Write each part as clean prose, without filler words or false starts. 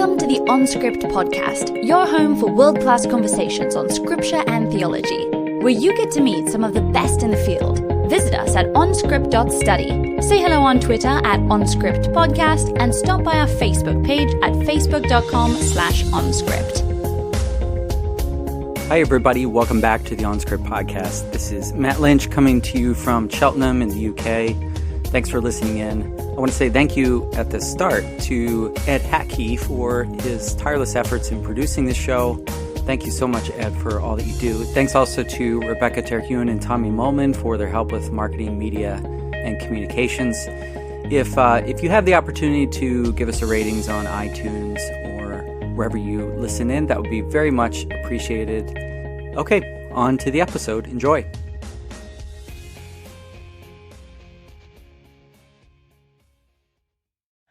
Welcome to the OnScript podcast, your home for world-class conversations on scripture and theology, where you get to meet some of the best in the field. Visit us at onscript.study. Say hello on Twitter at OnScriptPodcast and stop by our Facebook page at facebook.com/OnScript. Hi, everybody. Welcome back to the OnScript podcast. This is Matt Lynch coming to you from Cheltenham in the UK. Thanks for listening in. I want to say thank you at the start to Ed Hatkey for his tireless efforts in producing this show. Thank you so much, Ed, for all that you do. Thanks also to Rebecca Terhune and Tommy Mullman for their help with marketing, media, and communications. If you have the opportunity to give us a ratings on iTunes or wherever you listen in, that would be very much appreciated. Okay, on to the episode. Enjoy.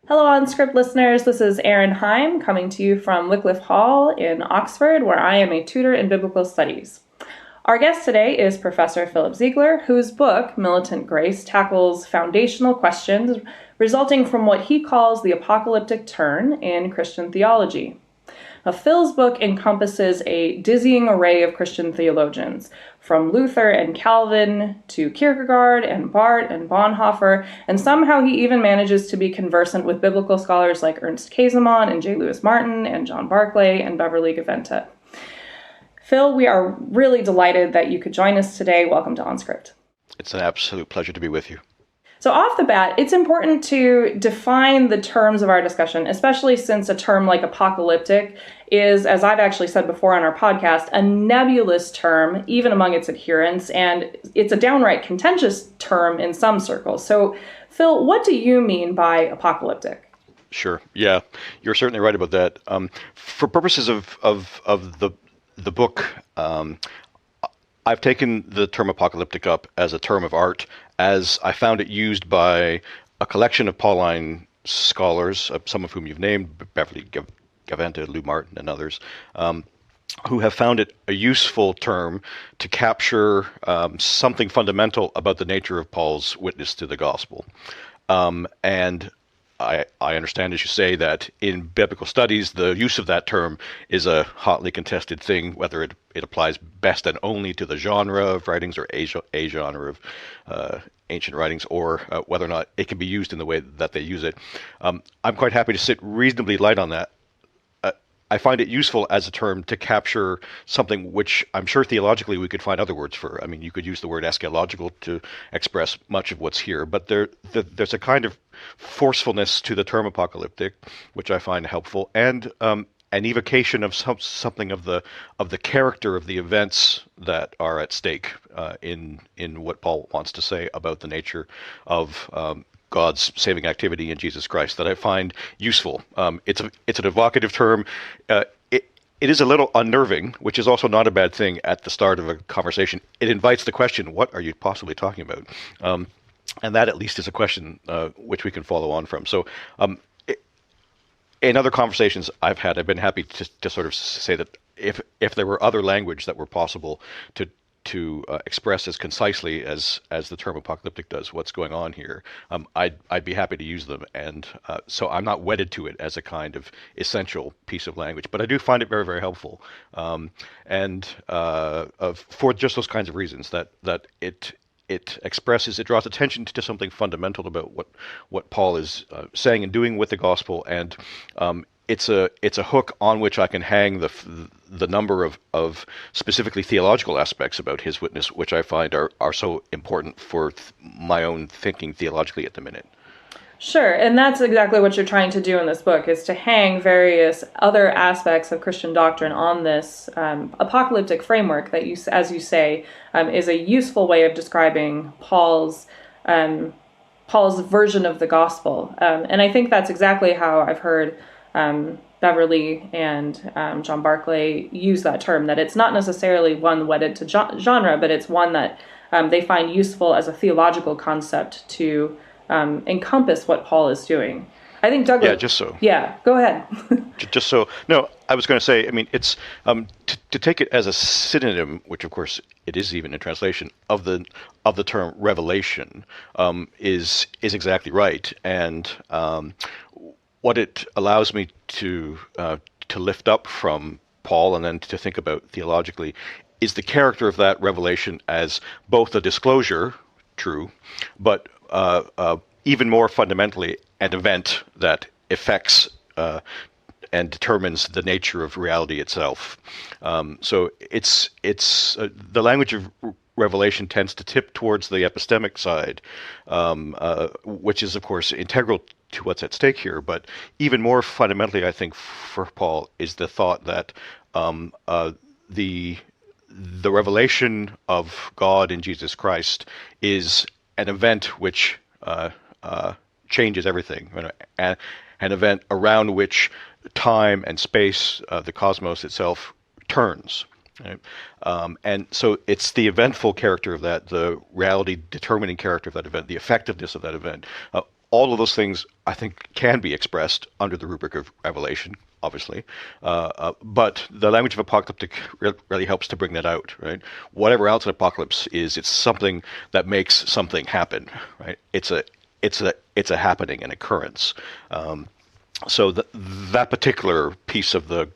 Hello, OnScript listeners. This is Erin Heim coming to you from Wycliffe Hall in Oxford, where I am a tutor in biblical studies. Our guest today is Professor Philip Ziegler, whose book, Militant Grace, tackles foundational questions resulting from what he calls the apocalyptic turn in Christian theology. Now, Phil's book encompasses a dizzying array of Christian theologians, from Luther and Calvin to Kierkegaard and Barth and Bonhoeffer, and somehow he even manages to be conversant with biblical scholars like Ernst Käsemann and J. Lewis Martyn and John Barclay and Beverly Gaventa. Phil, we are really delighted that you could join us today. Welcome to OnScript. It's an absolute pleasure to be with you. So off the bat, it's important to define the terms of our discussion, especially since a term like apocalyptic is, as I've actually said before on our podcast, a nebulous term, even among its adherents, and it's a downright contentious term in some circles. So, Phil, what do you mean by apocalyptic? Sure. Yeah, you're certainly right about that. For purposes of the book, I've taken the term apocalyptic up as a term of art, as I found it used by a collection of Pauline scholars, some of whom you've named, Beverly Gaventa, Lou Martyn, and others, who have found it a useful term to capture something fundamental about the nature of Paul's witness to the gospel. And I understand, as you say, that in biblical studies, the use of that term is a hotly contested thing, whether it applies best and only to the genre of writings or a genre of ancient writings, or whether or not it can be used in the way that they use it. I'm quite happy to sit reasonably light on that. I find it useful as a term to capture something which I'm sure theologically we could find other words for. I mean, you could use the word eschatological to express much of what's here, but there's a kind of forcefulness to the term apocalyptic, which I find helpful, and an evocation of something of the character of the events that are at stake in what Paul wants to say about the nature of God's saving activity in Jesus Christ that I find useful. It's an evocative term. It is a little unnerving, which is also not a bad thing at the start of a conversation. It invites the question, what are you possibly talking about? And that at least is a question which we can follow on from. So in other conversations I've had, I've been happy to sort of say that if there were other language that were possible to express as concisely as the term apocalyptic does what's going on here, I'd be happy to use them, and so I'm not wedded to it as a kind of essential piece of language, but I do find it very, very helpful, and for just those kinds of reasons that it draws attention to something fundamental about what Paul is saying and doing with the gospel, and it's a hook on which I can hang the number of specifically theological aspects about his witness, which I find are so important for my own thinking theologically at the minute. Sure, and that's exactly what you're trying to do in this book, is to hang various other aspects of Christian doctrine on this apocalyptic framework that, as you say, is a useful way of describing Paul's version of the gospel. And I think that's exactly how I've heard Beverly and John Barclay use that term, that it's not necessarily one wedded to genre, but it's one that they find useful as a theological concept to encompass what Paul is doing. I think Douglas... Yeah, just so. Yeah, go ahead. Just so. No, I was going to say, I mean, it's to take it as a synonym, which of course it is even in translation, of the term revelation, is exactly right. And what it allows me to lift up from Paul and then to think about theologically is the character of that revelation as both a disclosure, true, but even more fundamentally an event that affects and determines the nature of reality itself. So it's the language of Revelation tends to tip towards the epistemic side, which is, of course, integral to what's at stake here. But even more fundamentally, I think, for Paul, is the thought that the revelation of God in Jesus Christ is an event which changes everything, an event around which time and space, the cosmos itself, turns. Right? And so it's the eventful character of that, the reality determining character of that event, the effectiveness of that event. All of those things, I think, can be expressed under the rubric of Revelation, obviously. But the language of Apocalyptic really helps to bring that out, right? Whatever else an apocalypse is, it's something that makes something happen, right? It's a happening, an occurrence. So that particular piece of the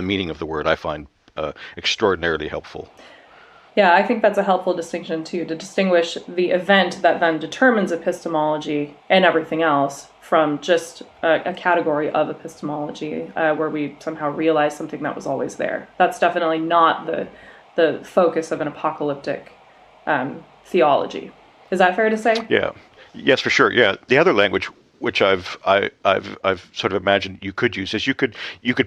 meaning of the word, I find extraordinarily helpful. Yeah, I think that's a helpful distinction too, to distinguish the event that then determines epistemology and everything else from just a category of epistemology where we somehow realize something that was always there. That's definitely not the focus of an apocalyptic theology. Is that fair to say? Yeah. Yes, for sure. Yeah. The other language which I've sort of imagined you could use is you could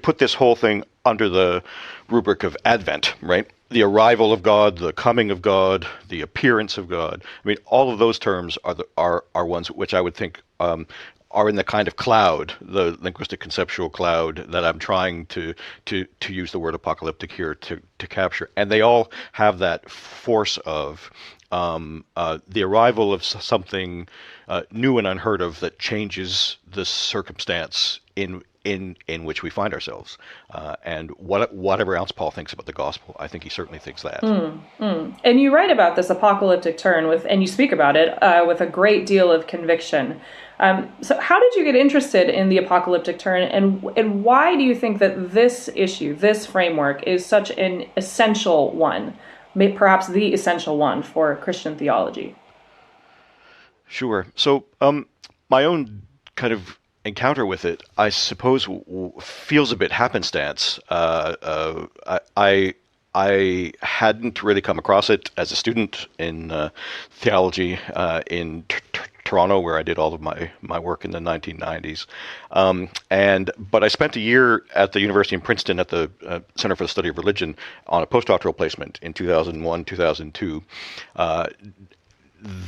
put this whole thing under the rubric of Advent, right? The arrival of God, the coming of God, the appearance of God. I mean, all of those terms are ones which I would think are in the kind of cloud, the linguistic conceptual cloud that I'm trying to use the word apocalyptic here to capture, and they all have that force of the arrival of something new and unheard of that changes the circumstance in which we find ourselves. And whatever else Paul thinks about the gospel, I think he certainly thinks that. And you write about this apocalyptic turn and you speak about it with a great deal of conviction. So how did you get interested in the apocalyptic turn, and why do you think that this issue, this framework, is such an essential one, perhaps the essential one for Christian theology? Sure. So my own kind of encounter with it, I suppose, feels a bit happenstance. I hadn't really come across it as a student in theology in Toronto, where I did all of my work in the 1990s. But I spent a year at the University of Princeton at the Center for the Study of Religion on a postdoctoral placement in 2001, 2002.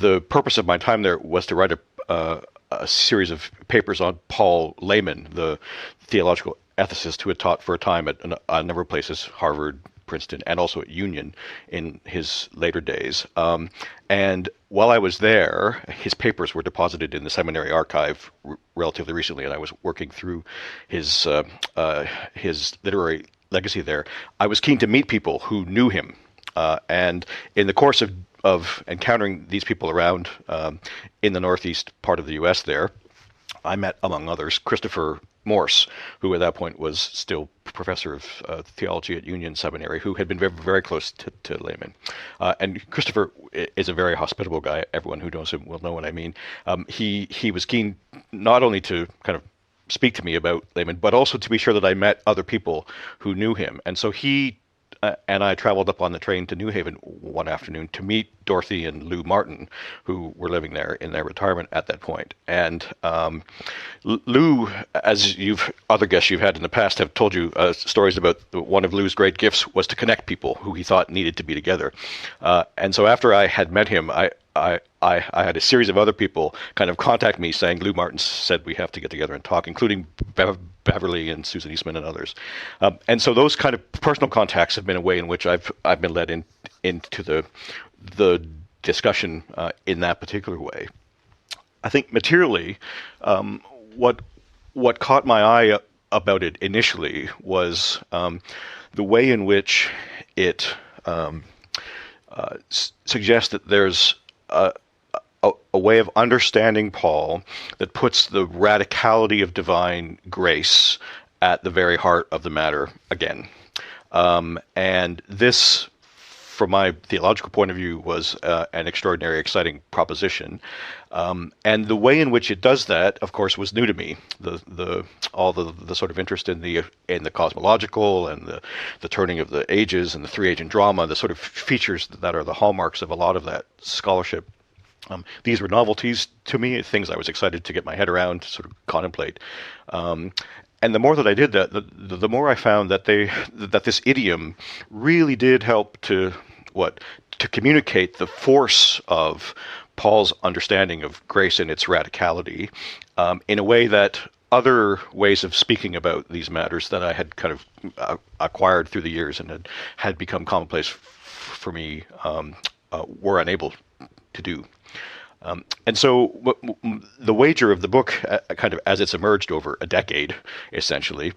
The purpose of my time there was to write a series of papers on Paul Lehman, the theological ethicist who had taught for a time at a number of places, Harvard, Princeton, and also at Union in his later days. And while I was there, his papers were deposited in the seminary archive relatively recently, and I was working through his literary legacy there. I was keen to meet people who knew him, and in the course of encountering these people around in the northeast part of the U.S. there, I met, among others, Christopher Morse, who at that point was still professor of theology at Union Seminary, who had been very, very close to Lehman. And Christopher is a very hospitable guy. Everyone who knows him will know what I mean. He was keen not only to kind of speak to me about Lehman, but also to be sure that I met other people who knew him. And so he and I traveled up on the train to New Haven one afternoon to meet Dorothy and Lou Martyn, who were living there in their retirement at that point. And Lou, as other guests you've had in the past have told you stories about one of Lou's great gifts was to connect people who he thought needed to be together. And so after I had met him, I had a series of other people kind of contact me saying, Lou Martyn said we have to get together and talk, including Beverly and Susan Eastman and others. And so those kind of personal contacts have been a way in which I've been led into the discussion in that particular way. I think materially, what caught my eye about it initially was the way in which it suggests that there's a way of understanding Paul that puts the radicality of divine grace at the very heart of the matter again. And this, from my theological point of view, was an extraordinary, exciting proposition. And the way in which it does that, of course, was new to me. All the sort of interest in the cosmological and the turning of the ages and the three-agent drama, the sort of features that are the hallmarks of a lot of that scholarship. These were novelties to me, things I was excited to get my head around, to sort of contemplate. And the more that I did that, the more I found that this idiom really did help to communicate the force of Paul's understanding of grace and its radicality in a way that other ways of speaking about these matters that I had kind of acquired through the years and had become commonplace for me were unable to do. And so the wager of the book, kind of as it's emerged over a decade, essentially,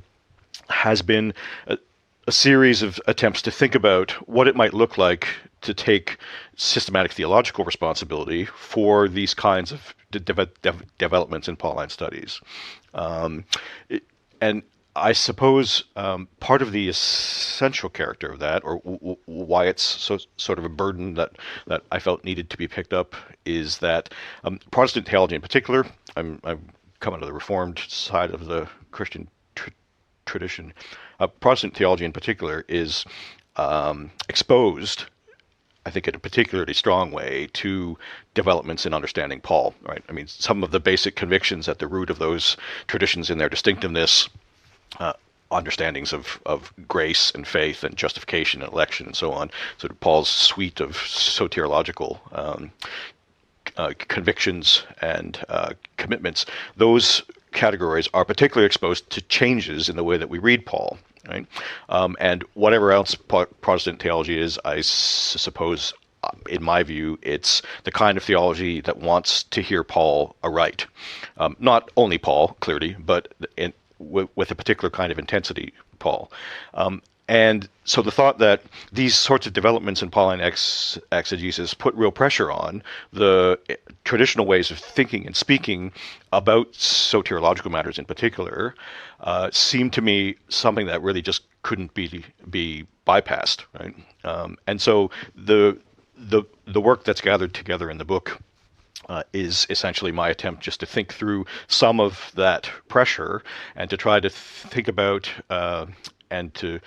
has been a series of attempts to think about what it might look like to take systematic theological responsibility for these kinds of developments in Pauline studies. And I suppose part of the essential character of that, or why it's so sort of a burden that I felt needed to be picked up, is that Protestant theology in particular, I'm coming to the Reformed side of the Christian tradition, Protestant theology in particular is exposed, I think in a particularly strong way, to developments in understanding Paul, right? I mean, some of the basic convictions at the root of those traditions in their distinctiveness, understandings of grace and faith and justification and election and so on, sort of Paul's suite of soteriological convictions and commitments, those categories are particularly exposed to changes in the way that we read Paul, right? And whatever else Protestant theology is, I suppose, in my view, it's the kind of theology that wants to hear Paul aright. Not only Paul, clearly, but with a particular kind of intensity, Paul. And so the thought that these sorts of developments in Pauline exegesis put real pressure on the traditional ways of thinking and speaking about soteriological matters in particular seemed to me something that really just couldn't be bypassed, right? And so the work that's gathered together in the book is essentially my attempt just to think through some of that pressure and to try to think about and to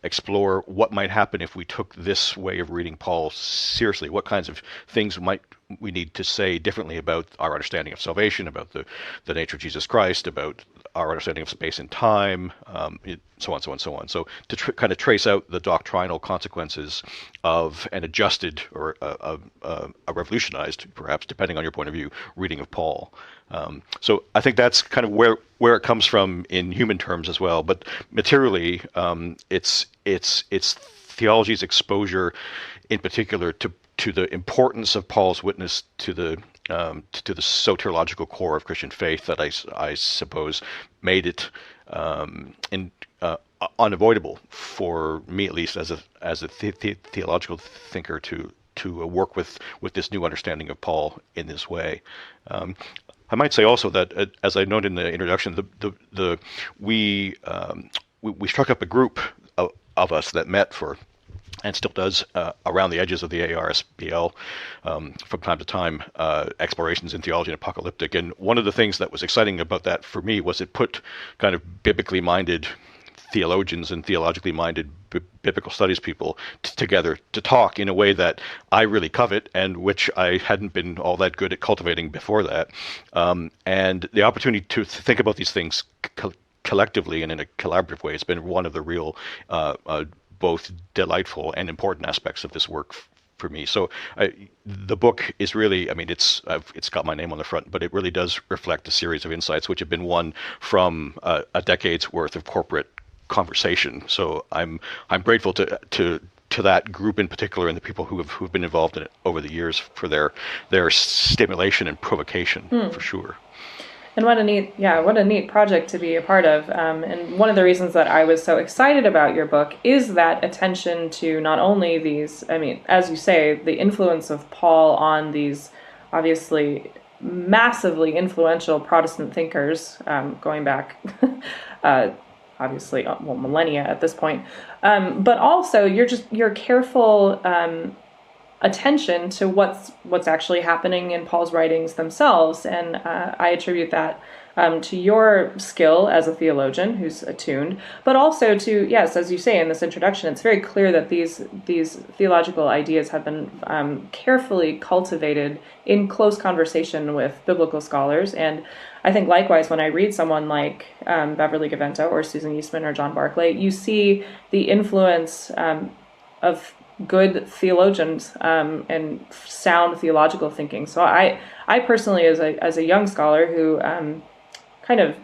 explore what might happen if we took this way of reading Paul seriously. What kinds of things might we need to say differently about our understanding of salvation, about the nature of Jesus Christ, about our understanding of space and time, so on, so on, so on. So to kind of trace out the doctrinal consequences of an adjusted or a revolutionized, perhaps, depending on your point of view, reading of Paul. So I think that's kind of where it comes from in human terms as well. But materially, it's theology's exposure, in particular, to the importance of Paul's witness to the soteriological core of Christian faith that I suppose made it unavoidable for me, at least as a theological thinker, to work with this new understanding of Paul in this way. I might say also that, as I noted in the introduction, we struck up a group of us that met for, and still does, around the edges of the ARSBL from time to time, explorations in theology and apocalyptic. And one of the things that was exciting about that for me was it put kind of biblically minded theologians and theologically minded biblical studies people together to talk in a way that I really covet and which I hadn't been all that good at cultivating before that. And the opportunity to think about these things collectively and in a collaborative way has been one of the real both delightful and important aspects of this work for me. So the book is really, I mean, it's got my name on the front, but it really does reflect a series of insights which have been won from a decade's worth of corporate conversation. So I'm grateful to that group in particular and the people who've been involved in it over the years for their stimulation and provocation, for sure. And what a neat project to be a part of. And one of the reasons that I was so excited about your book is that attention to not only these, I mean, as you say, the influence of Paul on these obviously massively influential Protestant thinkers, going back obviously, millennia at this point, but also your careful attention to what's actually happening in Paul's writings themselves, and I attribute that to your skill as a theologian who's attuned, but also to, yes, as you say in this introduction, it's very clear that these theological ideas have been carefully cultivated in close conversation with biblical scholars. And I think likewise, when I read someone like Beverly Gaventa or Susan Eastman or John Barclay, you see the influence of good theologians and sound theological thinking. So I personally, as a young scholar who kind of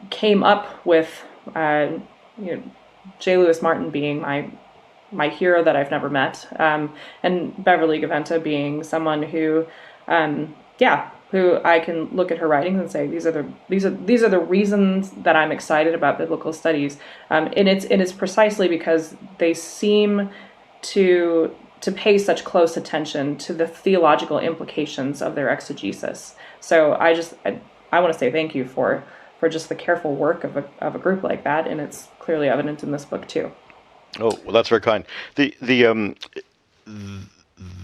came up with J. Lewis Martyn being my hero that I've never met, and Beverly Gaventa being someone who I can look at her writings and say these are the reasons that I'm excited about biblical studies, and it's precisely because they seem to pay such close attention to the theological implications of their exegesis. So I want to say thank you for just the careful work of a group like that, and it's clearly evident in this book too. Oh, well, that's very kind.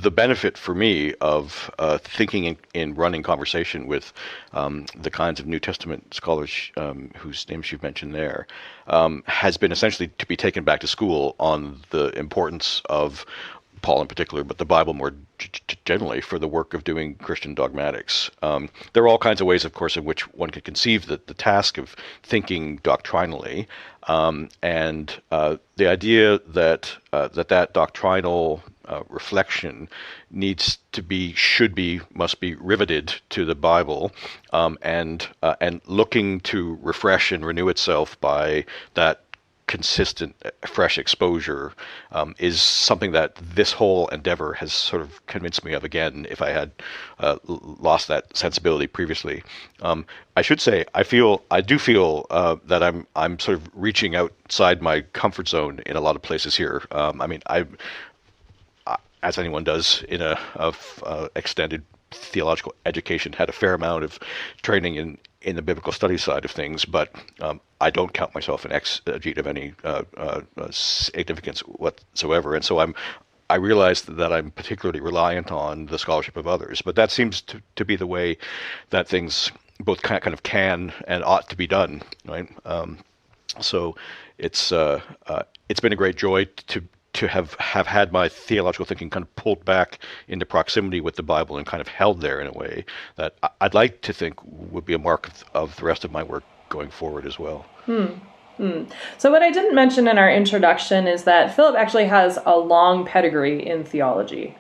The benefit for me of thinking in running conversation with the kinds of New Testament scholars whose names you've mentioned there has been essentially to be taken back to school on the importance of Paul in particular, but the Bible more generally, for the work of doing Christian dogmatics. There are all kinds of ways, of course, in which one could conceive the task of thinking doctrinally, and the idea that that doctrinal reflection must be riveted to the Bible, and looking to refresh and renew itself by that consistent, fresh exposure is something that this whole endeavor has sort of convinced me of again, if I had lost that sensibility previously. I should say, I do feel that I'm sort of reaching outside my comfort zone in a lot of places here. I as anyone does in a extended theological education, had a fair amount of training in the biblical study side of things, but I don't count myself an exegete of any significance whatsoever, and so I realize that I'm particularly reliant on the scholarship of others, but that seems to be the way that things both kind of can and ought to be done, right? So it's been a great joy to have had my theological thinking kind of pulled back into proximity with the Bible and kind of held there in a way that I'd like to think would be a mark of the rest of my work going forward as well. So what I didn't mention in our introduction is that Philip actually has a long pedigree in theology.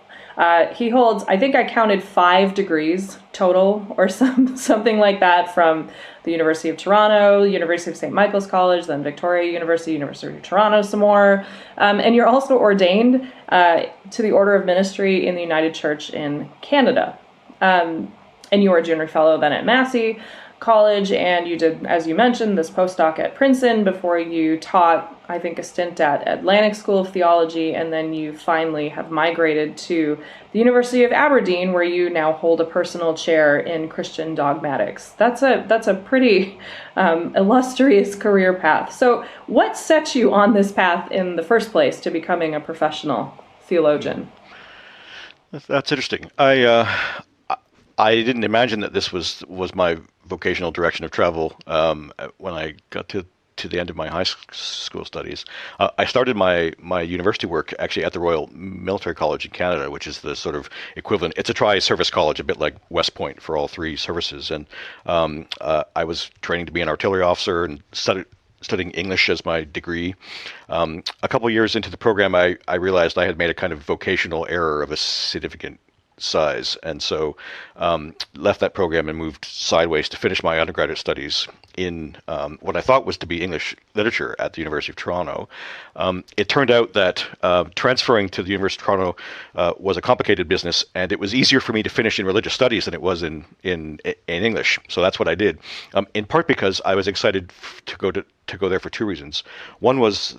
He holds, I think I counted 5 degrees total or something like that, from the University of Toronto, University of St. Michael's College, then Victoria University, University of Toronto some more. And you're also ordained to the Order of Ministry in the United Church in Canada. And you were a junior fellow then at Massey College, and you did, as you mentioned, this postdoc at Princeton before you taught, I think, a stint at Atlantic School of Theology, and then you finally have migrated to the University of Aberdeen, where you now hold a personal chair in Christian Dogmatics. That's a pretty illustrious career path. So what set you on this path in the first place to becoming a professional theologian? That's interesting. I didn't imagine that this was my vocational direction of travel when I got to the end of my high school studies. I started my university work actually at the Royal Military College in Canada, which is the sort of equivalent. It's a tri-service college, a bit like West Point for all 3 services. And I was training to be an artillery officer and studying English as my degree. A couple of years into the program, I realized I had made a kind of vocational error of a significant size, and so left that program and moved sideways to finish my undergraduate studies in what I thought was to be English literature at the University of Toronto. It turned out that transferring to the University of Toronto was a complicated business, and it was easier for me to finish in religious studies than it was in English. So that's what I did, in part because I was excited to go there for 2 reasons. One was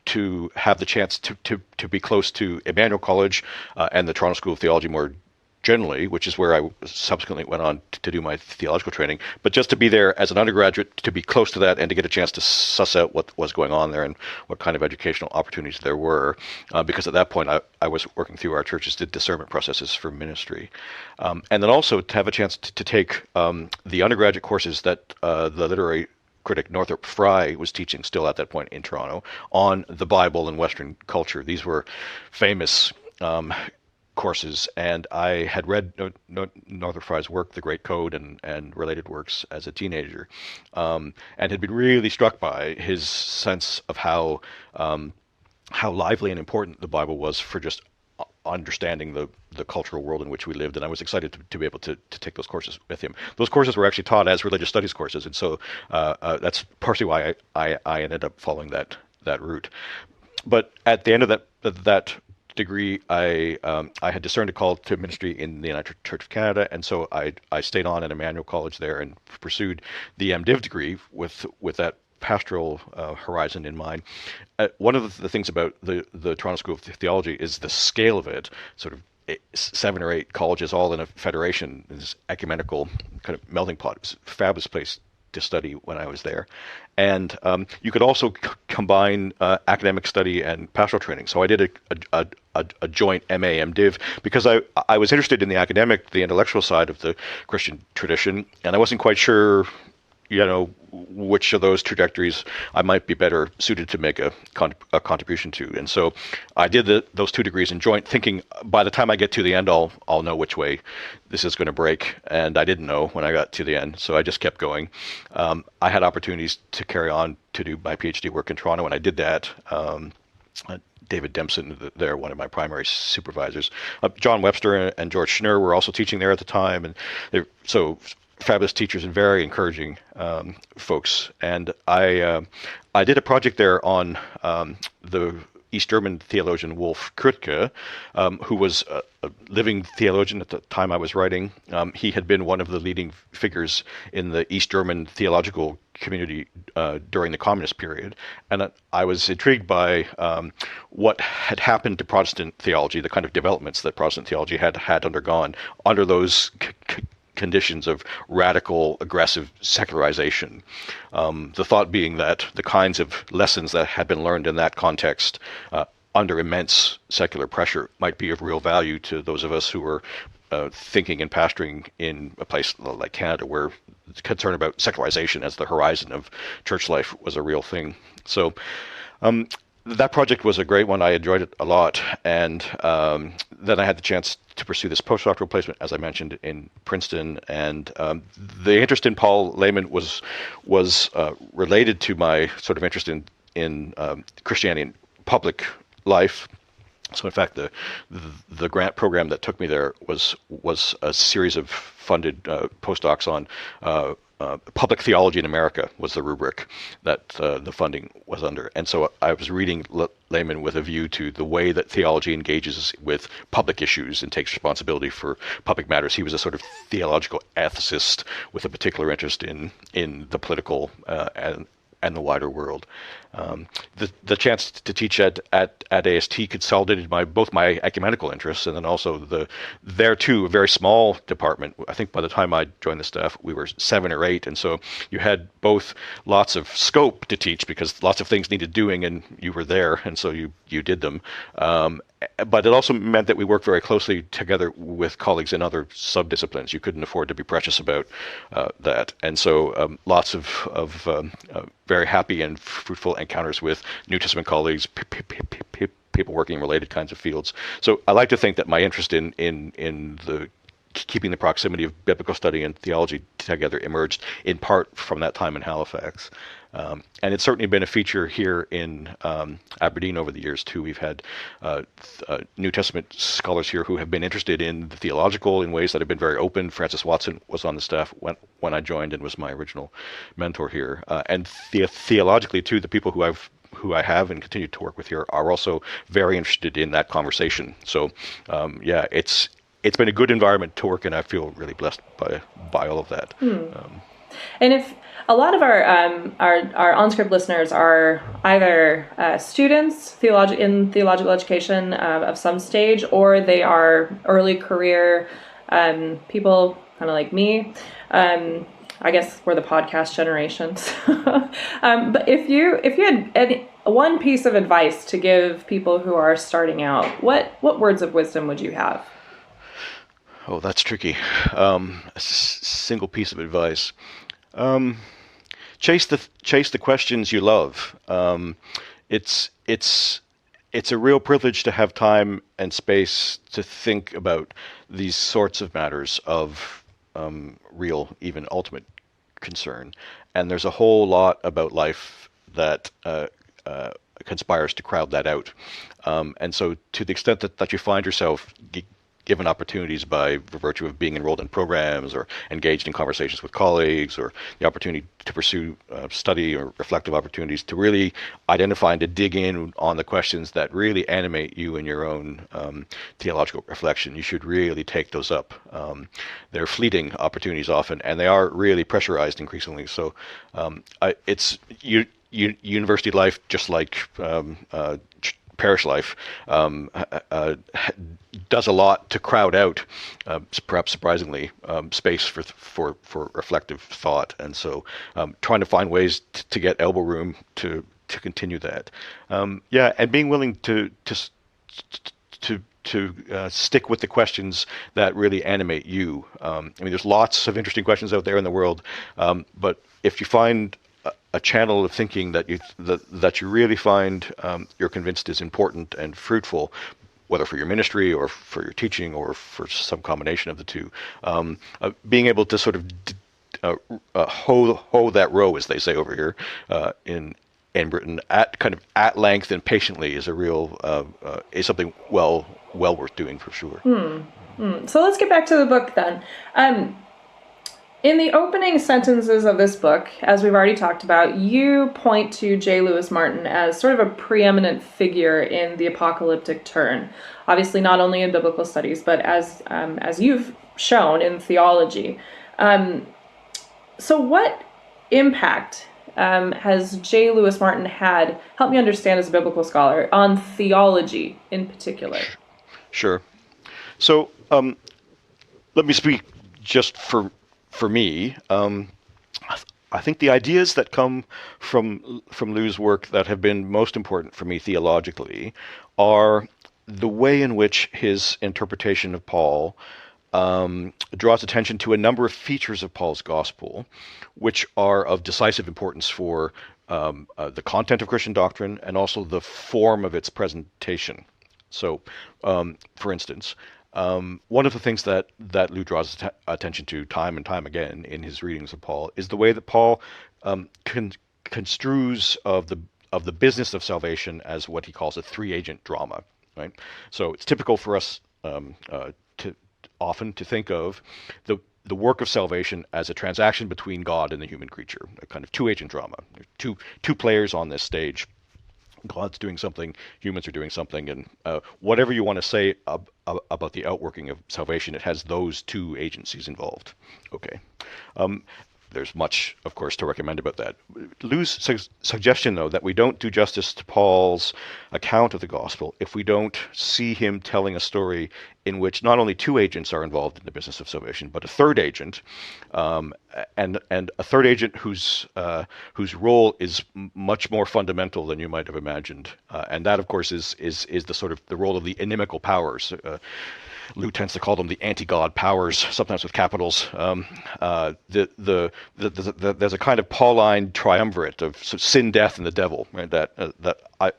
to have the chance to be close to Emmanuel College and the Toronto School of Theology more generally, which is where I subsequently went on to do my theological training, but just to be there as an undergraduate, to be close to that and to get a chance to suss out what was going on there and what kind of educational opportunities there were, because at that point I was working through our church's discernment processes for ministry. And then also to have a chance to take the undergraduate courses that the literary critic Northrop Frye was teaching still at that point in Toronto on the Bible and Western culture. These were famous courses, and I had read Northrop Frye's work, The Great Code, and related works as a teenager, and had been really struck by his sense of how lively and important the Bible was for just understanding the cultural world in which we lived. And I was excited to be able to take those courses with him. Those courses were actually taught as religious studies courses, and so that's partially why I ended up following that route. But at the end of that degree, I had discerned a call to ministry in the United Church of Canada, and so I stayed on at Emmanuel College there and pursued the MDiv degree with that pastoral horizon in mind. One of the things about the Toronto School of Theology is the scale of it, sort of 7 or 8 colleges all in a federation, this ecumenical kind of melting pot. It was a fabulous place to study when I was there. And you could also combine academic study and pastoral training. So I did a joint MA MDiv because I was interested in the academic, the intellectual side of the Christian tradition, and I wasn't quite sure, which of those trajectories I might be better suited to make a contribution to. And so I did those 2 degrees in joint, thinking by the time I get to the end, I'll know which way this is going to break. And I didn't know when I got to the end, so I just kept going. I had opportunities to carry on to do my PhD work in Toronto, and I did that. David Dempson, there, one of my primary supervisors. John Webster and George Schnurr were also teaching there at the time, and they're so fabulous teachers and very encouraging folks. And I did a project there on the East German theologian Wolf Krutke, who was a living theologian at the time I was writing. He had been one of the leading figures in the East German theological community during the communist period. And I was intrigued by what had happened to Protestant theology, the kind of developments that Protestant theology had undergone under those conditions of radical, aggressive secularization. The thought being that the kinds of lessons that had been learned in that context under immense secular pressure might be of real value to those of us who were thinking and pastoring in a place like Canada, where the concern about secularization as the horizon of church life was a real thing. So that project was a great one. I enjoyed it a lot. And then I had the chance to pursue this postdoctoral placement, as I mentioned, in Princeton. And the interest in Paul Lehmann was related to my sort of interest in Christianity in public life. So in fact, the grant program that took me there was a series of funded postdocs on public theology in America was the rubric that the funding was under. And so I was reading Lehmann with a view to the way that theology engages with public issues and takes responsibility for public matters. He was a sort of theological ethicist with a particular interest in the political and the wider world. The chance to teach at AST consolidated both my ecumenical interests, and then also there too, a very small department. I think by the time I joined the staff, we were 7 or 8, and so you had both lots of scope to teach because lots of things needed doing, and you were there, and so you did them. But it also meant that we worked very closely together with colleagues in other sub-disciplines. You couldn't afford to be precious about that, and so lots of very happy and fruitful encounters with New Testament colleagues, people working in related kinds of fields. So I like to think that my interest in the keeping the proximity of biblical study and theology together emerged in part from that time in Halifax. And it's certainly been a feature here in Aberdeen over the years too. We've had New Testament scholars here who have been interested in the theological in ways that have been very open. Francis Watson was on the staff when I joined and was my original mentor here. And theologically too, the people who I have and continue to work with here are also very interested in that conversation. So yeah, it's been a good environment to work in. I feel really blessed by all of that. And if a lot of our OnScript listeners are either students in theological education of some stage, or they are early career People kind of like me, I guess we're the podcast generations. But if you had one piece of advice to give people who are starting out, what words of wisdom would you have? Oh, that's tricky. A single piece of advice. Chase the questions you love. It's a real privilege to have time and space to think about these sorts of matters of real, even ultimate concern. And there's a whole lot about life that conspires to crowd that out. And so to the extent that you find yourself given opportunities by virtue of being enrolled in programs or engaged in conversations with colleagues, or the opportunity to pursue study or reflective opportunities, to really identify and to dig in on the questions that really animate you in your own theological reflection, you should really take those up. They're fleeting opportunities often, and they are really pressurized increasingly. So it's university life, just like parish life, does a lot to crowd out, perhaps surprisingly, space for reflective thought. And so trying to find ways to get elbow room to continue that. And being willing to stick with the questions that really animate you. I mean, there's lots of interesting questions out there in the world, but if you find a channel of thinking that you really find you're convinced is important and fruitful, whether for your ministry or for your teaching or for some combination of the two, being able to sort of hoe that row, as they say over here in Britain, at length and patiently, is a real is something well worth doing for sure. So let's get back to the book then. In the opening sentences of this book, as we've already talked about, you point to J. Lewis Martyn as sort of a preeminent figure in the apocalyptic turn. Obviously, not only in biblical studies, but as you've shown in theology. So what impact has J. Lewis Martyn had, help me understand as a biblical scholar, on theology in particular? Sure. So let me speak just for me. I think the ideas that come from Lew's work that have been most important for me theologically are the way in which his interpretation of Paul draws attention to a number of features of Paul's gospel, which are of decisive importance for the content of Christian doctrine and also the form of its presentation. So, for instance, one of the things that Lew draws attention to time and time again in his readings of Paul is the way that Paul construes of the business of salvation as what he calls a three-agent drama. Right. So it's typical for us to think of the work of salvation as a transaction between God and the human creature, a kind of two-agent drama. Two players on this stage. God's doing something, humans are doing something, and whatever you want to say about the outworking of salvation, it has those two agencies involved. Okay. There's much, of course, to recommend about that. Lew's suggestion, though, that we don't do justice to Paul's account of the gospel if we don't see him telling a story in which not only two agents are involved in the business of salvation, but a third agent, and a third agent whose role is much more fundamental than you might have imagined, and that, of course, is the sort of the role of the inimical powers. Lew tends to call them the anti-God powers, sometimes with capitals. There's a kind of Pauline triumvirate of sin, death, and the devil. Right? That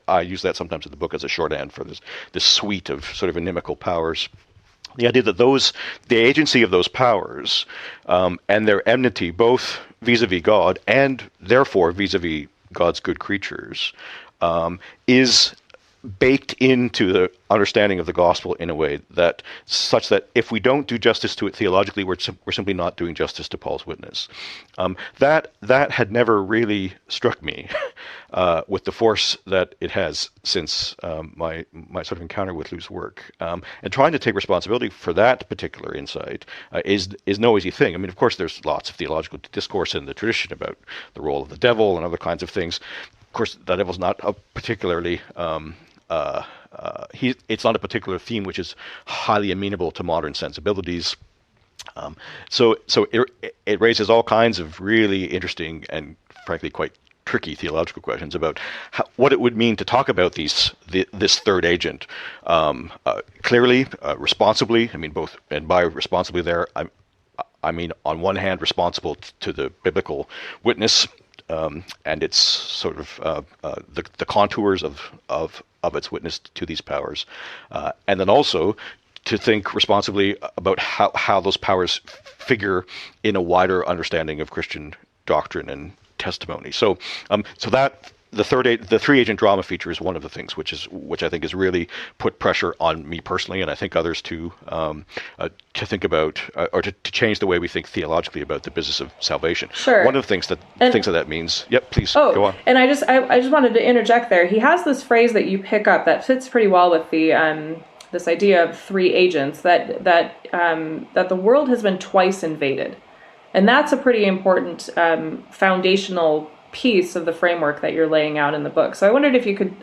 I use that sometimes in the book as a shorthand for this suite of sort of inimical powers. The idea that the agency of those powers and their enmity, both vis-a-vis God and therefore vis-a-vis God's good creatures, is baked into the understanding of the gospel in a way that such that if we don't do justice to it theologically, we're simply not doing justice to Paul's witness. That had never really struck me with the force that it has since my sort of encounter with Lew's work. And trying to take responsibility for that particular insight is no easy thing. I mean, of course, there's lots of theological discourse in the tradition about the role of the devil and other kinds of things. Of course, the devil's not a particularly it's not a particular theme which is highly amenable to modern sensibilities. So it raises all kinds of really interesting and frankly quite tricky theological questions about what it would mean to talk about this third agent clearly, responsibly. I mean, both, and by responsibly there, I mean on one hand responsible to the biblical witness and its sort of the contours of its witness to these powers, and then also to think responsibly about how those powers figure in a wider understanding of Christian doctrine and testimony. So that the three agent drama feature is one of the things which I think has really put pressure on me personally, and I think others too, to think about or to change the way we think theologically about the business of salvation. Sure. One of the things that means. Yep, please go on. And I just wanted to interject there. He has this phrase that you pick up that fits pretty well with the this idea of three agents, that the world has been twice invaded. And that's a pretty important foundational piece of the framework that you're laying out in the book. So I wondered if you could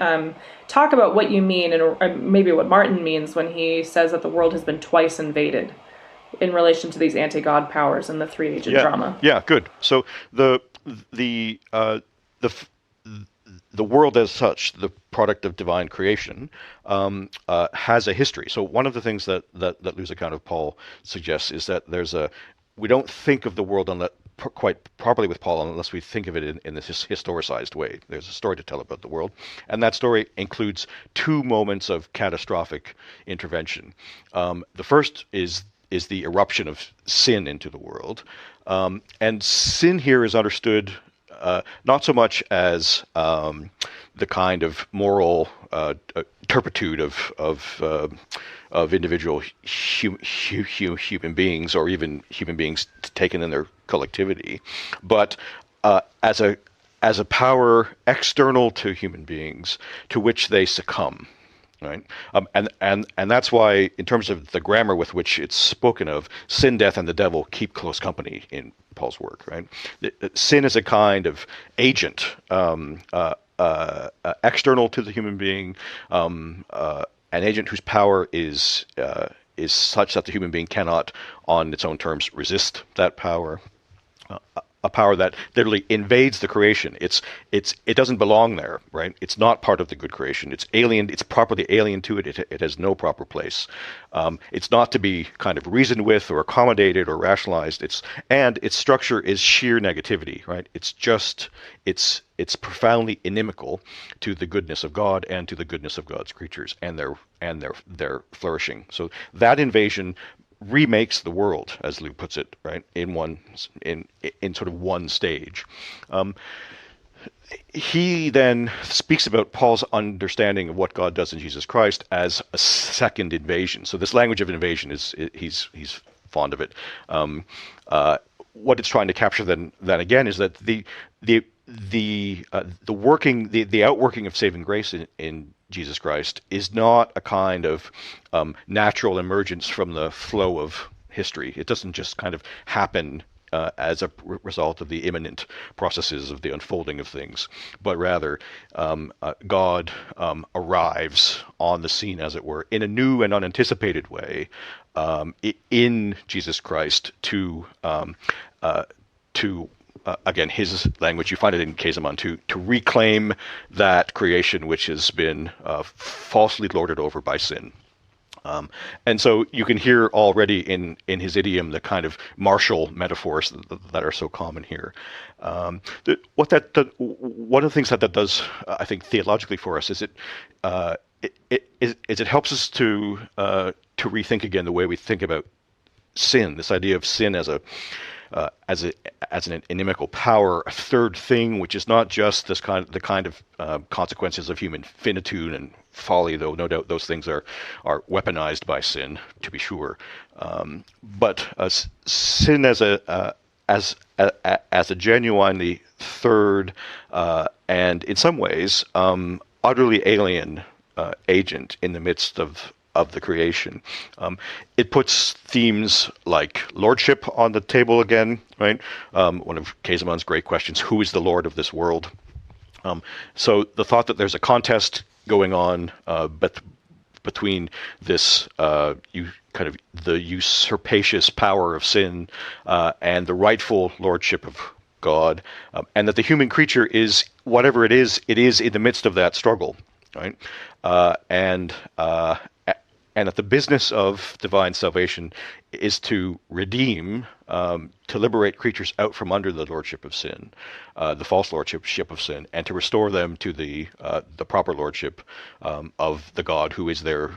talk about what you mean, and maybe what Martyn means when he says that the world has been twice invaded in relation to these anti-God powers and the three-agent drama. Yeah, good. So the world as such, the product of divine creation, has a history. So one of the things that Lou's account of Paul suggests is that we don't think of the world quite properly with Paul unless we think of it in this historicized way. There's a story to tell about the world, and that story includes two moments of catastrophic intervention. The first is the eruption of sin into the world, and sin here is understood not so much as the kind of moral turpitude of individual human beings, or even human beings taken in their collectivity, but as a power external to human beings to which they succumb. Right, and that's why, in terms of the grammar with which it's spoken of, sin, death, and the devil keep close company in Paul's work. Right, sin is a kind of agent, external to the human being, an agent whose power is such that the human being cannot, on its own terms, resist that power. A power that literally invades the creation. It doesn't belong there, right? It's not part of the good creation. It's alien. It's properly alien to it. It has no proper place. It's not to be kind of reasoned with or accommodated or rationalized. Its structure is sheer negativity, right? It's profoundly inimical to the goodness of God and to the goodness of God's creatures and their flourishing. So that invasion remakes the world, as Lou puts it, right, in sort of one stage. He then speaks about Paul's understanding of what God does in Jesus Christ as a second invasion. So this language of invasion he's fond of it. What it's trying to capture then again is that the outworking of saving grace in Jesus Christ is not a kind of natural emergence from the flow of history. It doesn't just kind of happen as a result of the imminent processes of the unfolding of things, but rather God arrives on the scene, as it were, in a new and unanticipated way in Jesus Christ to again, his language, you find it in Kesaman, to reclaim that creation which has been falsely lorded over by sin. And so you can hear already in his idiom the kind of martial metaphors that are so common here. One of the things that does, I think, theologically for us is it helps us to rethink again the way we think about sin. This idea of sin as an inimical power, a third thing, which is not just the kind of consequences of human finitude and folly, though no doubt those things are weaponized by sin, to be sure. But sin as a genuinely third and in some ways utterly alien agent in the midst of the creation. It puts themes like lordship on the table again, right? One of Kesaman's great questions, who is the Lord of this world? So the thought that there's a contest going on between this kind of the usurpacious power of sin and the rightful lordship of God, and that the human creature is whatever it is in the midst of that struggle, right? And that the business of divine salvation is to redeem, to liberate creatures out from under the lordship of sin, the false lordship of sin, and to restore them to the proper lordship of the God who is their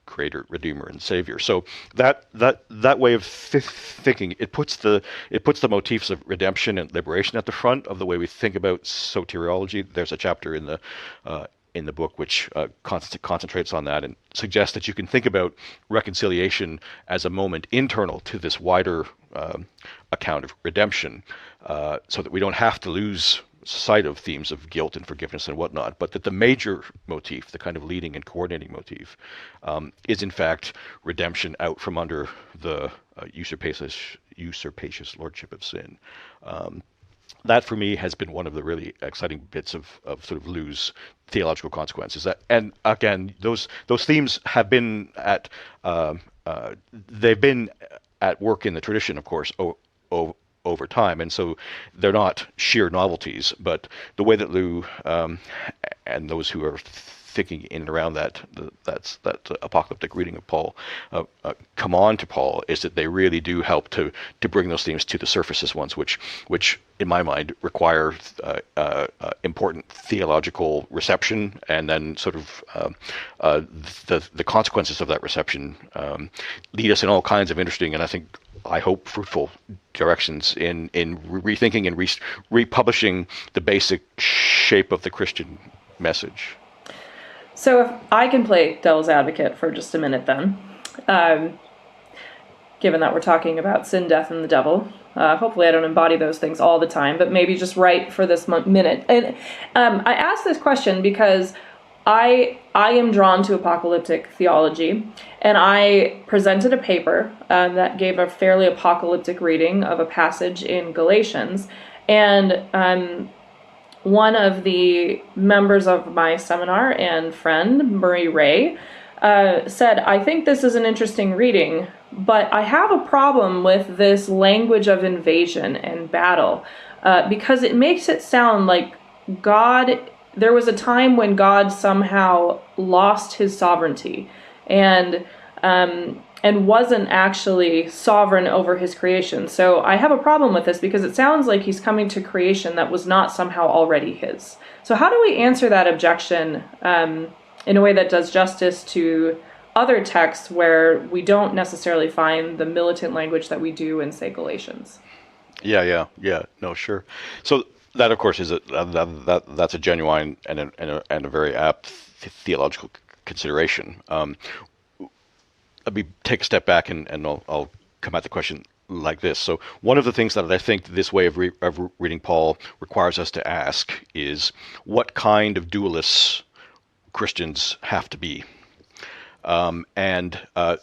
creator, redeemer, and savior. So that way of thinking, it puts the motifs of redemption and liberation at the front of the way we think about soteriology. There's a chapter in the book which concentrates on that and suggests that you can think about reconciliation as a moment internal to this wider account of redemption, so that we don't have to lose sight of themes of guilt and forgiveness and whatnot, but that the major motif, the kind of leading and coordinating motif, is in fact redemption out from under the usurpacious lordship of sin. That for me has been one of the really exciting bits of sort of Lew's theological consequences. And again, those themes have been they've been at work in the tradition, of course, over time, and so they're not sheer novelties. But the way that Lew and those who are thinking in and around that apocalyptic reading of Paul come on to Paul is that they really do help to bring those themes to the surface as ones which in my mind require important theological reception, and then sort of the consequences of that reception lead us in all kinds of interesting and I hope fruitful directions in rethinking and republishing the basic shape of the Christian message. So if I can play devil's advocate for just a minute then, given that we're talking about sin, death, and the devil, hopefully I don't embody those things all the time, but maybe just right for this minute. And I ask this question because I am drawn to apocalyptic theology, and I presented a paper that gave a fairly apocalyptic reading of a passage in Galatians, and one of the members of my seminar and friend, Murray Ray, said, I think this is an interesting reading, but I have a problem with this language of invasion and battle, because it makes it sound like there was a time when God somehow lost his sovereignty and wasn't actually sovereign over his creation. So I have a problem with this because it sounds like he's coming to creation that was not somehow already his. So how do we answer that objection in a way that does justice to other texts where we don't necessarily find the militant language that we do in, say, Galatians? Yeah. No, sure. So that, of course, is that's a genuine and a very apt theological consideration. Let me take a step back and I'll come at the question like this. So one of the things that I think this way of reading Paul requires us to ask is, what kind of dualists Christians have to be? And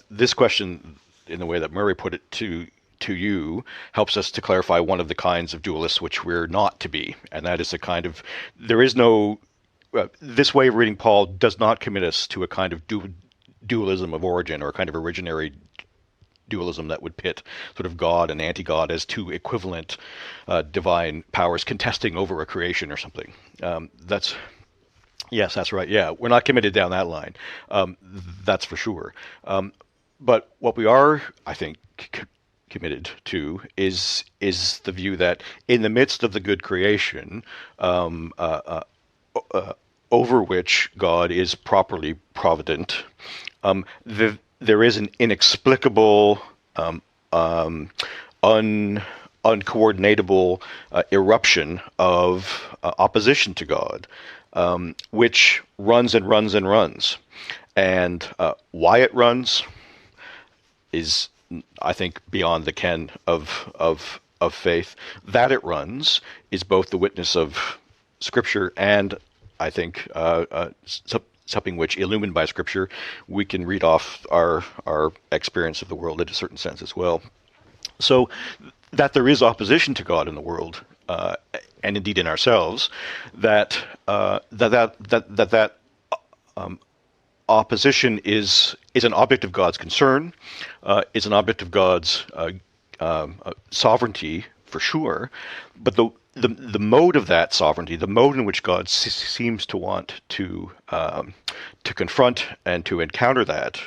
this question, in the way that Murray put it to you, helps us to clarify one of the kinds of dualists which we're not to be. And that is a kind of, this way of reading Paul does not commit us to a kind of dualism of origin, or a kind of originary dualism that would pit sort of God and anti-God as two equivalent divine powers contesting over a creation or something. Yes, that's right. Yeah, we're not committed down that line. That's for sure. But what we are, I think, committed to is the view that in the midst of the good creation, over which God is properly provident, there is an inexplicable, uncoordinatable eruption of opposition to God, which runs and runs and runs. And why it runs is, I think, beyond the ken of faith. That it runs is both the witness of Scripture and, I think, something which, illumined by Scripture, we can read off our experience of the world in a certain sense as well. So that there is opposition to God in the world, and indeed in ourselves, that opposition is an object of God's concern, is an object of God's sovereignty for sure, but the mode of that sovereignty, the mode in which God seems to want to confront and to encounter that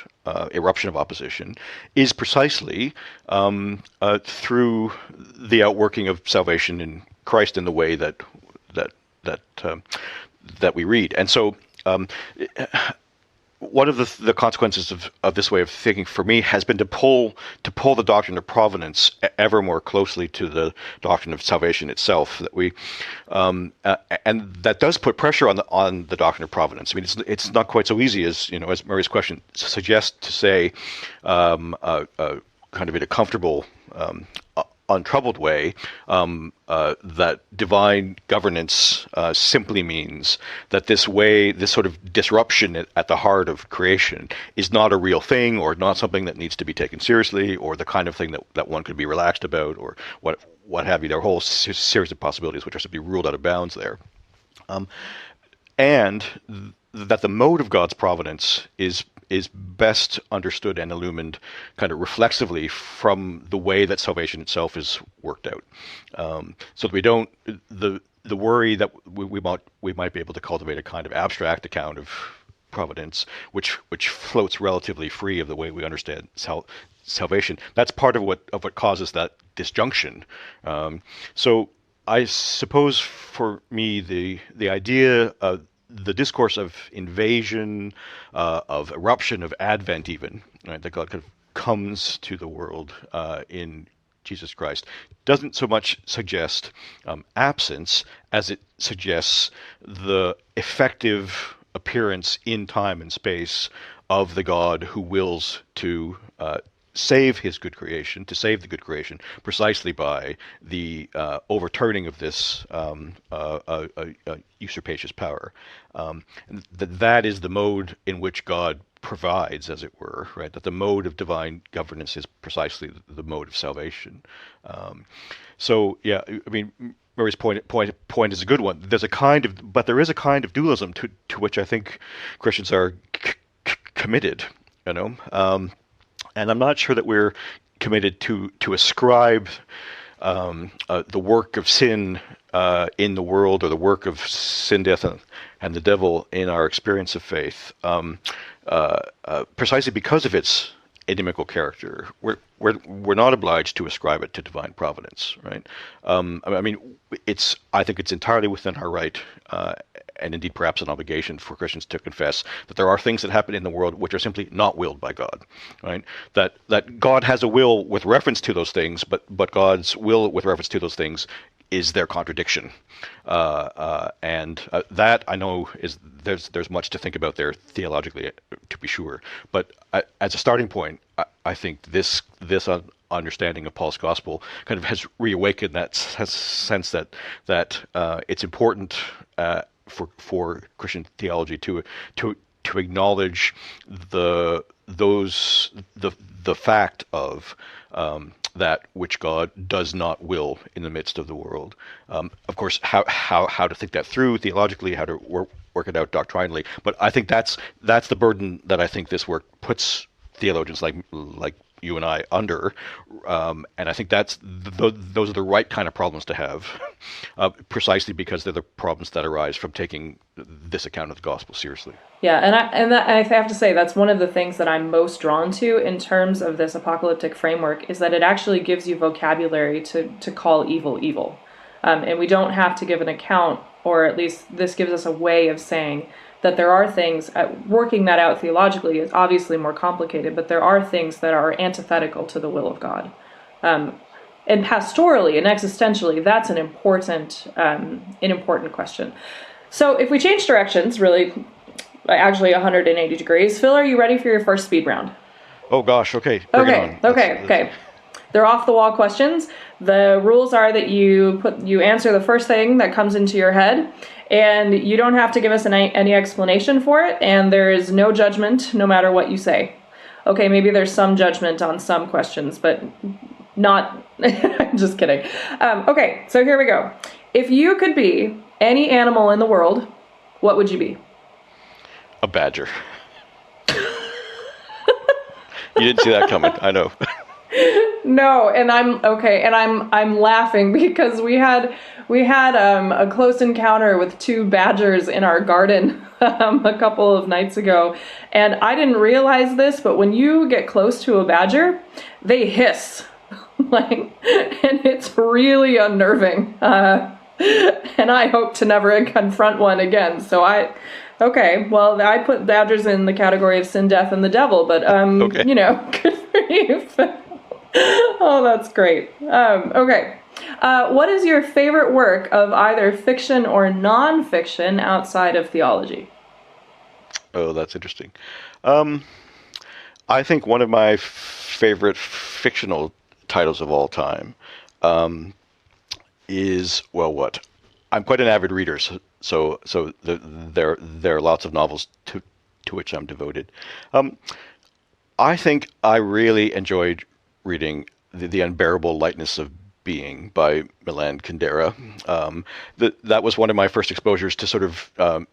eruption of opposition, is precisely through the outworking of salvation in Christ in the way that we read. And so one of the consequences of this way of thinking for me has been to pull the doctrine of providence ever more closely to the doctrine of salvation itself. That we and that does put pressure on the doctrine of providence. I mean, it's not quite so easy as Murray's question suggests to say, kind of in a comfortable, untroubled way, that divine governance simply means that this sort of disruption at the heart of creation is not a real thing, or not something that needs to be taken seriously, or the kind of thing that one could be relaxed about, or what have you. There are a whole series of possibilities which are simply ruled out of bounds there. And that the mode of God's providence is best understood and illumined kind of reflexively from the way that salvation itself is worked out, so that we don't the worry that we might be able to cultivate a kind of abstract account of providence which floats relatively free of the way we understand salvation. That's part of what causes that disjunction. So I suppose for me the idea of the discourse of invasion, of eruption, of advent even, right, that God kind of comes to the world in Jesus Christ, doesn't so much suggest absence as it suggests the effective appearance in time and space of the God who wills to save his good creation, to save the good creation, precisely by the overturning of this usurpacious power. That is the mode in which God provides, as it were, right? That the mode of divine governance is precisely the mode of salvation. So, yeah, I mean, Murray's point is a good one. There is a kind of dualism to which I think Christians are committed, and I'm not sure that we're committed to ascribe the work of sin in the world, or the work of sin, death, and the devil in our experience of faith, precisely because of its inimical character. We're not obliged to ascribe it to divine providence, right? I mean, I think it's entirely within our right, and indeed perhaps an obligation for Christians to confess that there are things that happen in the world which are simply not willed by God, right? That God has a will with reference to those things, but God's will with reference to those things is their contradiction, and that I know is there's much to think about there theologically, to be sure. But as a starting point, I think this understanding of Paul's gospel kind of has reawakened that sense that it's important for Christian theology to acknowledge the fact of that which God does not will in the midst of the world. Of course, how to think that through theologically, how to work it out doctrinally. But I think that's the burden that I think this work puts theologians like you and I under, and I think those are the right kind of problems to have, precisely because they're the problems that arise from taking this account of the gospel seriously. Yeah, and I have to say that's one of the things that I'm most drawn to in terms of this apocalyptic framework, is that it actually gives you vocabulary to call evil evil, and we don't have to give an account, or at least this gives us a way of saying that there are things, working that out theologically is obviously more complicated, but there are things that are antithetical to the will of God. And pastorally and existentially, that's an important question. So if we change directions, really, actually 180 degrees, Phil, are you ready for your first speed round? Oh gosh, okay. Bring it on. Okay. They're off-the-wall questions. The rules are that you answer the first thing that comes into your head, and you don't have to give us any explanation for it, and there is no judgment no matter what you say. Okay, maybe there's some judgment on some questions, but not... I'm just kidding. Okay, so here we go. If you could be any animal in the world, what would you be? A badger. You didn't see that coming, I know. No, and I'm laughing because we had a close encounter with 2 badgers in our garden a couple of nights ago, and I didn't realize this, but when you get close to a badger, they hiss, and it's really unnerving. And I hope to never confront one again. So I put badgers in the category of sin, death, and the devil, but good for you. Oh, that's great. Okay. What is your favorite work of either fiction or nonfiction outside of theology? Oh, that's interesting. I think one of my favorite fictional titles of all time is, I'm quite an avid reader, so there are lots of novels to which I'm devoted. I think I really enjoyed reading The Unbearable Lightness of Being by Milan Kundera. That was one of my first exposures to sort of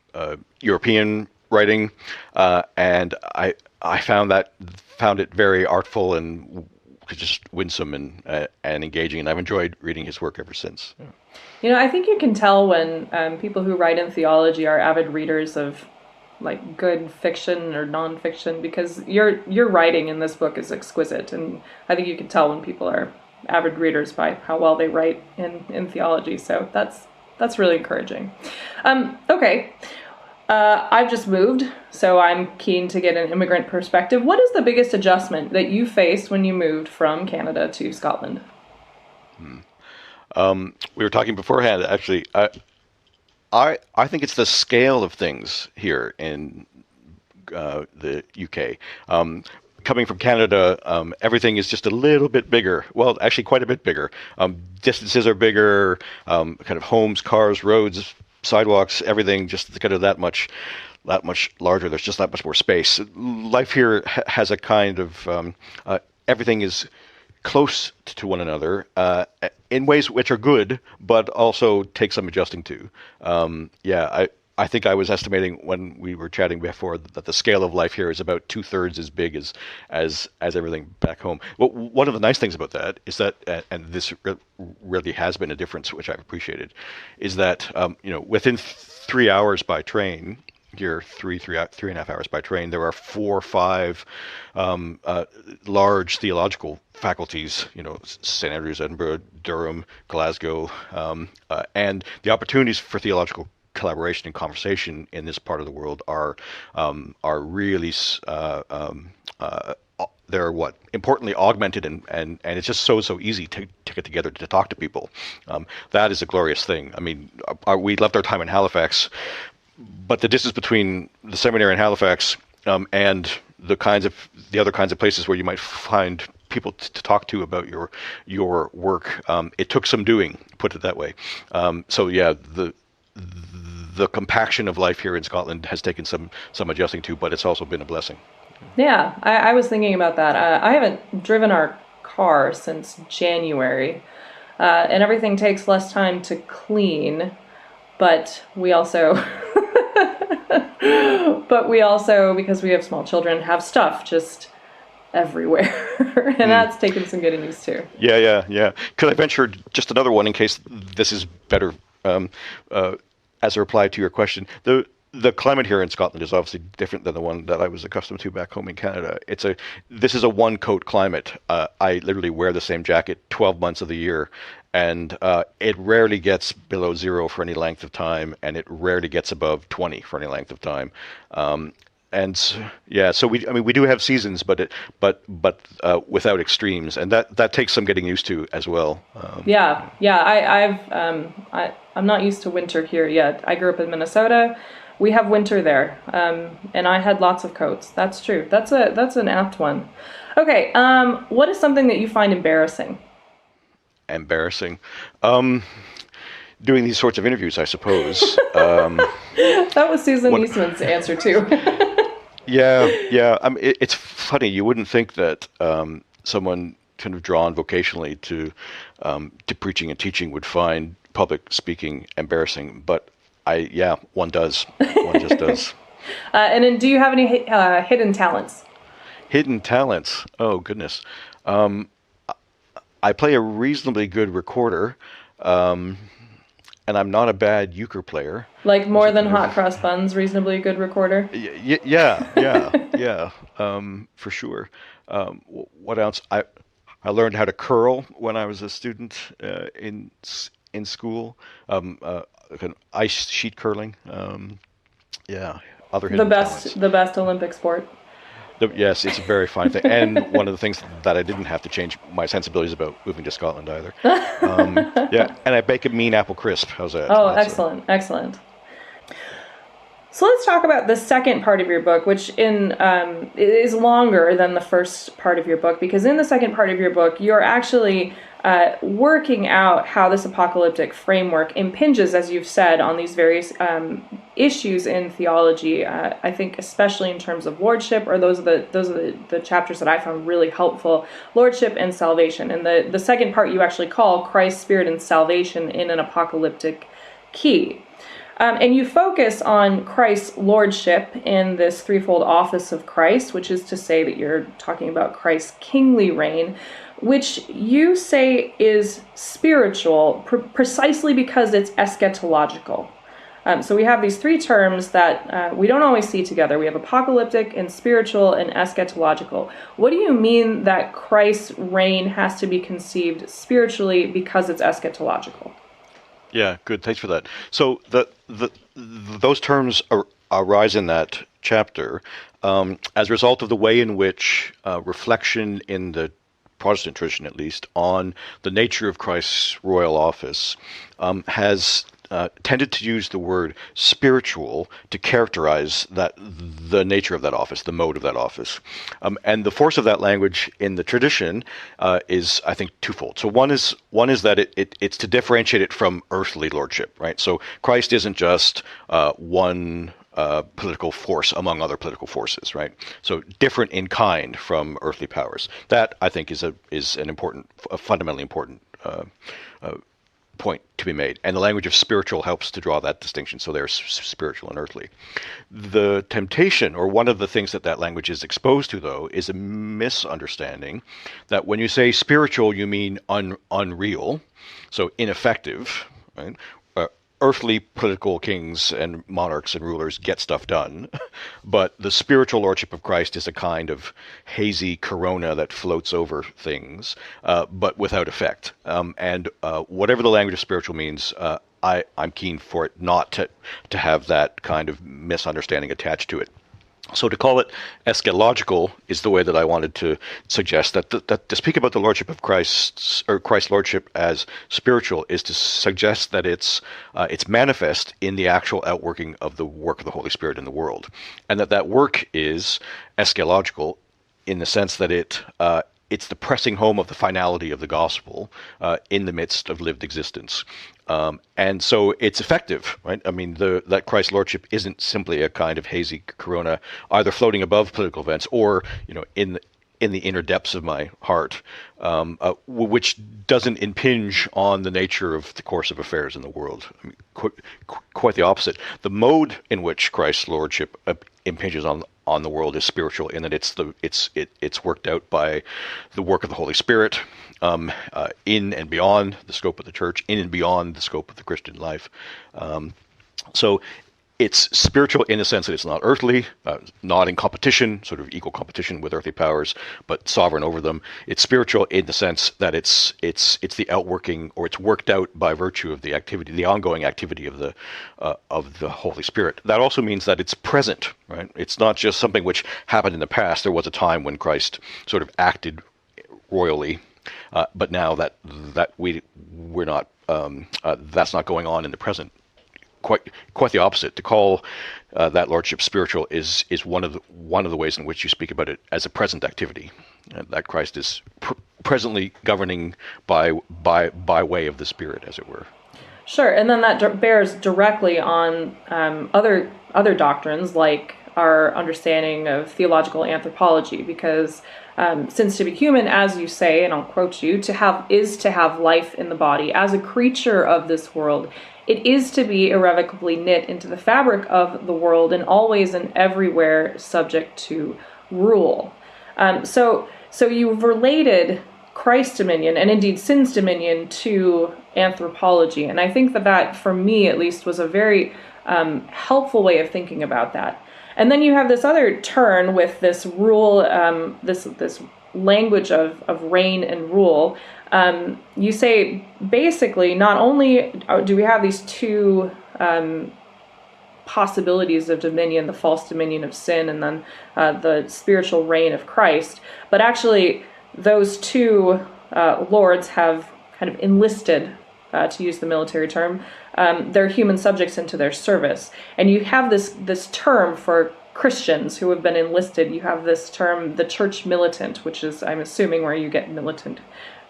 European writing, and I found it very artful and just winsome and engaging, and I've enjoyed reading his work ever since. Yeah. I think you can tell when people who write in theology are avid readers of like good fiction or nonfiction, because your writing in this book is exquisite, and I think you can tell when people are avid readers by how well they write in theology. So that's really encouraging. Okay. I've just moved, so I'm keen to get an immigrant perspective. What is the biggest adjustment that you faced when you moved from Canada to Scotland? We were talking beforehand, actually. I think it's the scale of things here in the UK. Coming from Canada, everything is just a little bit bigger. Well, actually quite a bit bigger. Distances are bigger, kind of homes, cars, roads, sidewalks, everything just kind of that much larger. There's just that much more space. Life here has a kind of, everything is close to one another in ways which are good, but also take some adjusting to. I think I was estimating when we were chatting before that the scale of life here is about 2/3 as big as everything back home. Well, one of the nice things about that is that, and this really has been a difference which I've appreciated, is that within 3 hours by train here, three and a half hours by train, there are 4 or 5 large theological faculties. St Andrews, Edinburgh, Durham, Glasgow, and the opportunities for theological collaboration and conversation in this part of the world are really they're importantly augmented, and it's just so easy to get together to talk to people. That is a glorious thing. I mean, we left our time in Halifax, but the distance between the seminary in Halifax and the other kinds of places where you might find people to talk to about your work, it took some doing, put it that way. The compaction of life here in Scotland has taken some adjusting to, but it's also been a blessing. Yeah, I was thinking about that. I haven't driven our car since January, and everything takes less time to clean, but we also, because we have small children, have stuff just everywhere, and that's taken some getting used to. Yeah. Could I venture just another one in case this is better? As a reply to your question, the climate here in Scotland is obviously different than the one that I was accustomed to back home in Canada. This is a one-coat climate. I literally wear the same jacket 12 months of the year, and it rarely gets below 0 for any length of time, and it rarely gets above 20 for any length of time. So we do have seasons, but without extremes, and that takes some getting used to as well. I'm not used to winter here yet. I grew up in Minnesota. We have winter there, and I had lots of coats. That's true. That's an apt one. Okay, what is something that you find embarrassing? Embarrassing. Doing these sorts of interviews, I suppose. That was Susan Eastman's answer too. Yeah. It's funny. You wouldn't think that someone kind of drawn vocationally to preaching and teaching would find public speaking embarrassing, but one does. One just does. And then, do you have any hidden talents? Hidden talents. Oh, goodness. I play a reasonably good recorder, and I'm not a bad euchre player. Like more than hot cross buns, reasonably good recorder? Yeah, for sure. What else? I learned how to curl when I was a student in school. Ice sheet curling. Other hidden talents. The best Olympic sport. Yes, it's a very fine thing, and one of the things that I didn't have to change my sensibilities about moving to Scotland either. And I bake a mean apple crisp. How's that? Oh, excellent. So let's talk about the second part of your book, which is longer than the first part of your book, because in the second part of your book, you're actually working out how this apocalyptic framework impinges, as you've said, on these various issues in theology. I think especially in terms of lordship, or those are the chapters that I found really helpful: lordship and salvation. And the second part you actually call Christ's Spirit and Salvation in an Apocalyptic Key. And you focus on Christ's lordship in this threefold office of Christ, which is to say that you're talking about Christ's kingly reign, which you say is spiritual precisely because it's eschatological. So we have these three terms that we don't always see together. We have apocalyptic and spiritual and eschatological. What do you mean that Christ's reign has to be conceived spiritually because it's eschatological? Yeah, good. Thanks for that. So those terms arise in that chapter as a result of the way in which reflection in the Protestant tradition, at least, on the nature of Christ's royal office has tended to use the word spiritual to characterize the nature of that office, the mode of that office. And the force of that language in the tradition is, I think, twofold. So one is that it's to differentiate it from earthly lordship, right? So Christ isn't just one political force among other political forces, right? So different in kind from earthly powers. That, I think, is a fundamentally important point to be made, and the language of spiritual helps to draw that distinction. So there's spiritual and earthly. The temptation, or one of the things that language is exposed to, though, is a misunderstanding that when you say spiritual, you mean unreal, so ineffective, right? Earthly political kings and monarchs and rulers get stuff done, but the spiritual lordship of Christ is a kind of hazy corona that floats over things, but without effect. And whatever the language of spiritual means, I'm keen for it not to have that kind of misunderstanding attached to it. So to call it eschatological is the way that I wanted to suggest that to speak about the lordship of Christ's lordship as spiritual is to suggest that it's manifest in the actual outworking of the work of the Holy Spirit in the world, and that work is eschatological in the sense that it's the pressing home of the finality of the gospel in the midst of lived existence. And so it's effective, right? I mean, that Christ's lordship isn't simply a kind of hazy corona, either floating above political events or, in the inner depths of my heart, which doesn't impinge on the nature of the course of affairs in the world. I mean, quite the opposite. The mode in which Christ's lordship impinges on the world is spiritual, in that it's worked out by the work of the Holy Spirit, in and beyond the scope of the church, in and beyond the scope of the Christian life. So it's spiritual in the sense that it's not earthly, not in competition, sort of equal competition with earthly powers, but sovereign over them. It's spiritual in the sense that it's the outworking, or it's worked out by virtue of the activity, the ongoing activity of the Holy Spirit. That also means that it's present, right? It's not just something which happened in the past. There was a time when Christ sort of acted royally, but now that we're not, that's not going on in the present. Quite the opposite. To call that lordship spiritual is one of the ways in which you speak about it as a present activity, that Christ is presently governing by way of the Spirit, as it were. Sure, and then that bears directly on other doctrines, like our understanding of theological anthropology, because since to be human, as you say, and I'll quote you, is to have life in the body. As a creature of this world, it is to be irrevocably knit into the fabric of the world and always and everywhere subject to rule. So you've related Christ's dominion, and indeed sin's dominion, to anthropology. And I think that for me, at least, was a very helpful way of thinking about that. And then you have this other turn with this rule, this language of reign and rule. You say, basically, not only do we have these two possibilities of dominion, the false dominion of sin, and then the spiritual reign of Christ, but actually those two lords have kind of enlisted, to use the military term, their human subjects into their service. And you have this term for Christians who have been enlisted. You have this term, the Church Militant, which is, I'm assuming, where you get militant,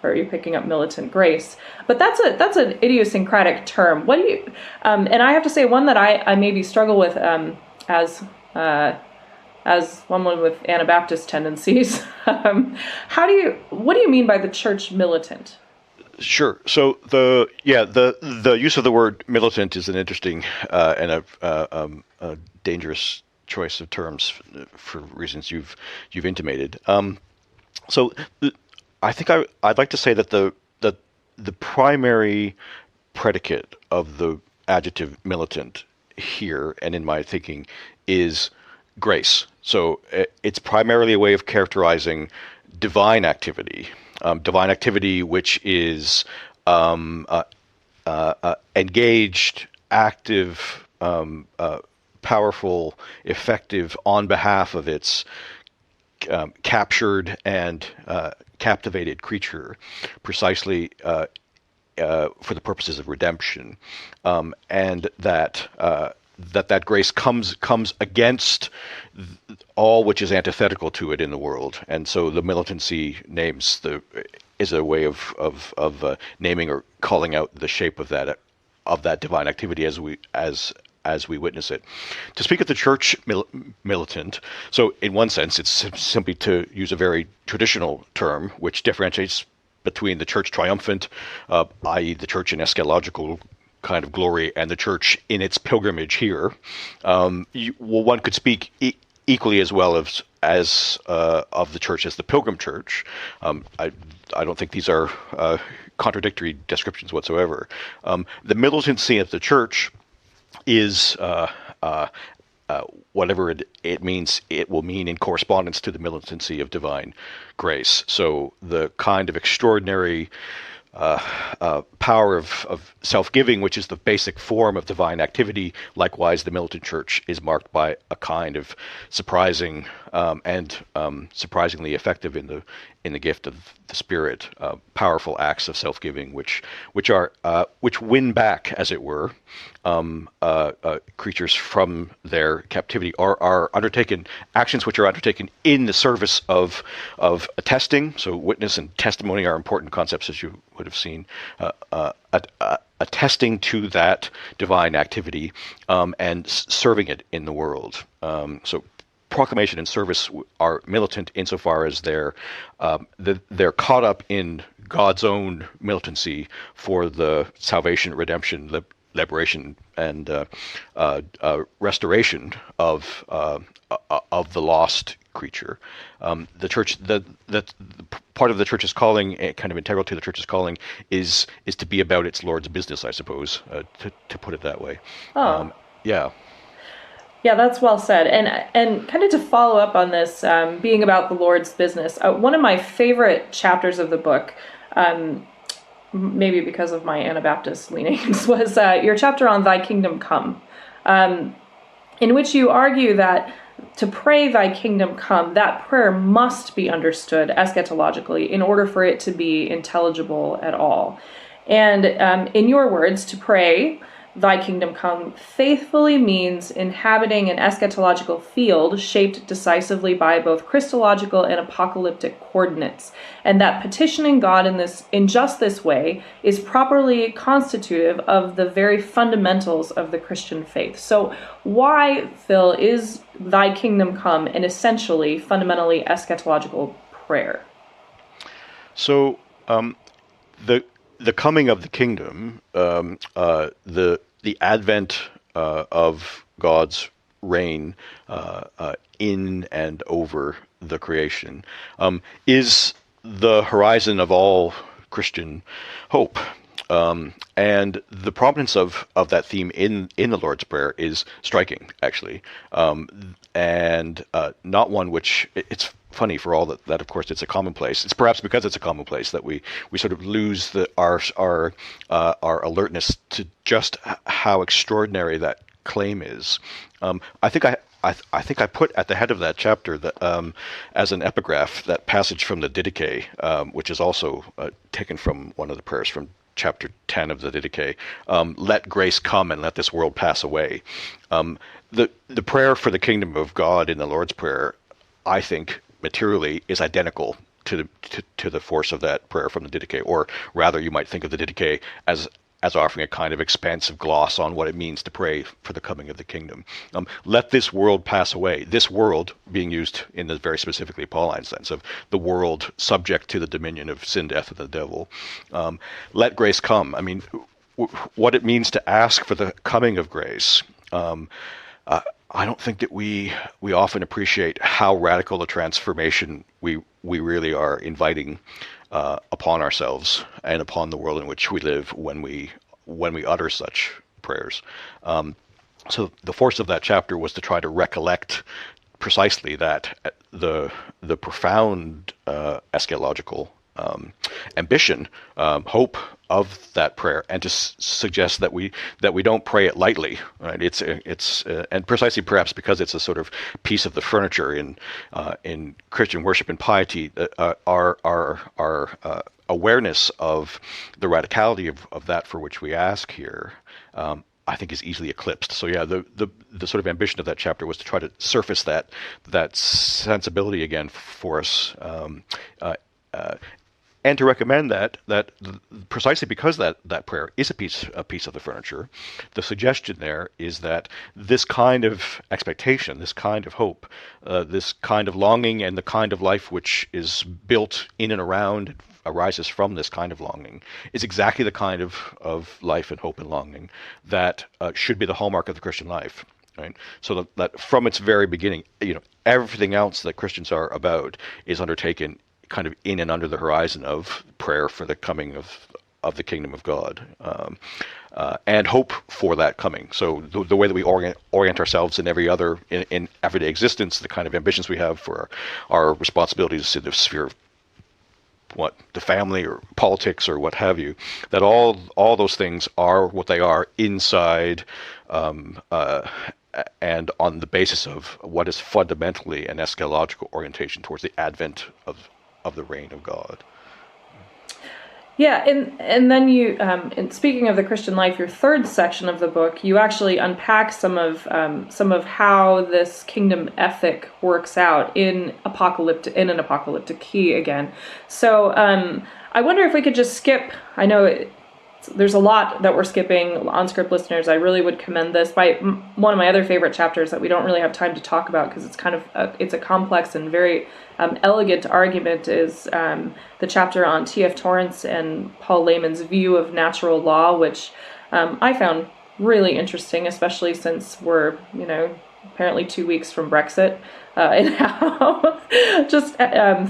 or you're picking up Militant Grace. But that's an idiosyncratic term. What do you? And I have to say, one that I maybe struggle with as someone with Anabaptist tendencies. What do you mean by the Church Militant? Sure. So the use of the word militant is an interesting and a dangerous choice of terms for reasons you've intimated. So I think I'd like to say that the primary predicate of the adjective militant here, and in my thinking, is grace. So it's primarily a way of characterizing divine activity which is engaged, active, powerful, effective on behalf of its captured and captivated creature, precisely for the purposes of redemption, and that grace comes against all which is antithetical to it in the world. And so the militancy is a way of naming or calling out the shape of that divine activity as we witness it. To speak of the Church Militant, so in one sense, it's simply to use a very traditional term, which differentiates between the Church Triumphant, i.e. the Church in eschatological kind of glory, and the Church in its pilgrimage here. One could speak equally as well as of the Church as the Pilgrim Church. I don't think these are contradictory descriptions whatsoever. The militancy of the Church is whatever it means, it will mean in correspondence to the militancy of divine grace. So the kind of extraordinary power of self-giving, which is the basic form of divine activity. Likewise, the militant church is marked by a kind of surprising and surprisingly effective in the gift of the Spirit, powerful acts of self-giving, which win back, as it were, creatures from their captivity, are undertaken, actions which are undertaken in the service of attesting. So witness and testimony are important concepts, as you would have seen, attesting to that divine activity and serving it in the world. So proclamation and service are militant insofar as they're caught up in God's own militancy for the salvation, redemption, liberation, and restoration of the lost creature. The church, the part of the church's calling, kind of integral to the church's calling, is to be about its Lord's business, I suppose, to put it that way. Yeah. Yeah, that's well said. And kind of to follow up on this, being about the Lord's business, one of my favorite chapters of the book, maybe because of my Anabaptist leanings, was your chapter on Thy Kingdom Come, in which you argue that to pray Thy Kingdom Come, that prayer must be understood eschatologically in order for it to be intelligible at all. And in your words, to pray Thy Kingdom Come faithfully means inhabiting an eschatological field shaped decisively by both Christological and apocalyptic coordinates, and that petitioning God in just this way is properly constitutive of the very fundamentals of the Christian faith. So why, Phil, is Thy Kingdom Come an essentially, fundamentally eschatological prayer? So the coming of the kingdom, the advent of God's reign in and over the creation, is the horizon of all Christian hope. And the prominence of that theme in the Lord's Prayer is striking, actually, and not one which it's funny for all that of course it's a commonplace. It's perhaps because it's a commonplace that we sort of lose our alertness to just how extraordinary that claim is. I think I put at the head of that chapter that as an epigraph that passage from the Didache, which is also taken from one of the prayers from chapter 10 of the Didache, let grace come and let this world pass away. The prayer for the kingdom of God in the Lord's Prayer, I think, materially is identical to the force of that prayer from the Didache, or rather you might think of the Didache as offering a kind of expansive gloss on what it means to pray for the coming of the kingdom. Let this world pass away. This world being used in the very specifically Pauline sense of the world subject to the dominion of sin, death, and the devil. Let grace come. I mean, what it means to ask for the coming of grace. I don't think that we often appreciate how radical a transformation we really are inviting upon ourselves and upon the world in which we live when we utter such prayers. So the force of that chapter was to try to recollect precisely that the profound eschatological ambition, hope of that prayer, and to suggest that we don't pray it lightly. Right? It's and precisely perhaps because it's a sort of piece of the furniture in Christian worship and piety, our awareness of the radicality of that for which we ask here, I think is easily eclipsed. So yeah, the sort of ambition of that chapter was to try to surface that sensibility again for us. And to recommend that precisely because that prayer is a piece of the furniture, the suggestion there is that this kind of expectation, this kind of hope, this kind of longing, and the kind of life which is built in and around, arises from this kind of longing, is exactly the kind of life and hope and longing that should be the hallmark of the Christian life. Right? So that from its very beginning, everything else that Christians are about is undertaken kind of in and under the horizon of prayer for the coming of the kingdom of God, and hope for that coming. So the way that we orient ourselves in in everyday existence, the kind of ambitions we have for our responsibilities in the sphere of the family or politics or what have you, that all those things are what they are inside and on the basis of what is fundamentally an eschatological orientation towards the advent of the reign of God. Yeah, and then you, and speaking of the Christian life, your third section of the book, you actually unpack some of how this kingdom ethic works out in an apocalyptic key again. So I wonder if we could just skip. I know there's a lot that we're skipping. OnScript listeners, I really would commend this. By one of my other favorite chapters that we don't really have time to talk about because it's kind of it's a complex and very elegant argument is the chapter on T.F. Torrance and Paul Layman's view of natural law, which I found really interesting, especially since we're apparently 2 weeks from Brexit, and how just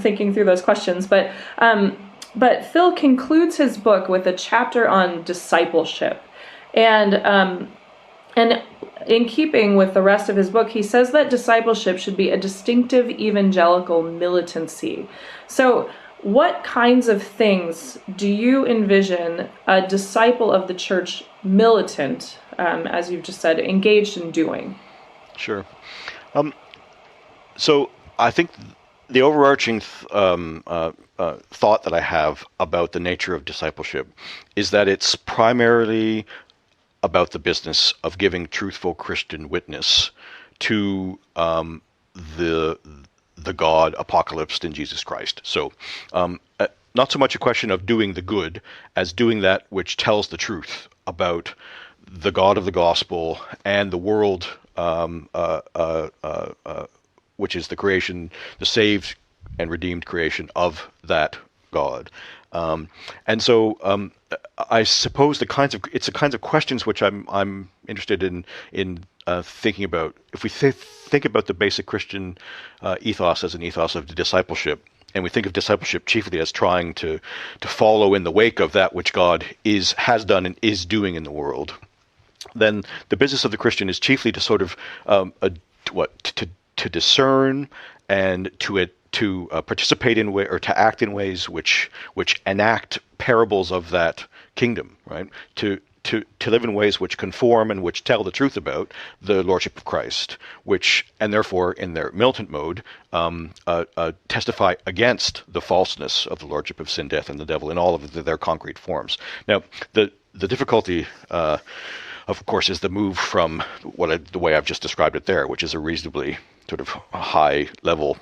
thinking through those questions, But Phil concludes his book with a chapter on discipleship. And in keeping with the rest of his book, he says that discipleship should be a distinctive evangelical militancy. So what kinds of things do you envision a disciple of the church militant, as you've just said, engaged in doing? Sure. So I think the overarching thought that I have about the nature of discipleship is that it's primarily about the business of giving truthful Christian witness to the God apocalypsed in Jesus Christ. So not so much a question of doing the good as doing that which tells the truth about the God of the gospel and the world, which is the creation, the saved and redeemed creation of that God. And so I suppose it's the kinds of questions which I'm interested in thinking about. If we think about the basic Christian ethos as an ethos of discipleship, and we think of discipleship chiefly as trying to follow in the wake of that which God has done and is doing in the world, then the business of the Christian is chiefly to sort of to discern and to participate in or to act in ways which enact parables of that kingdom, right? To live in ways which conform and which tell the truth about the Lordship of Christ, and therefore in their militant mode testify against the falseness of the Lordship of sin, death, and the devil in all of their concrete forms. Now, the difficulty, of course, is the move from the way I've just described it there, which is a reasonably sort of high-level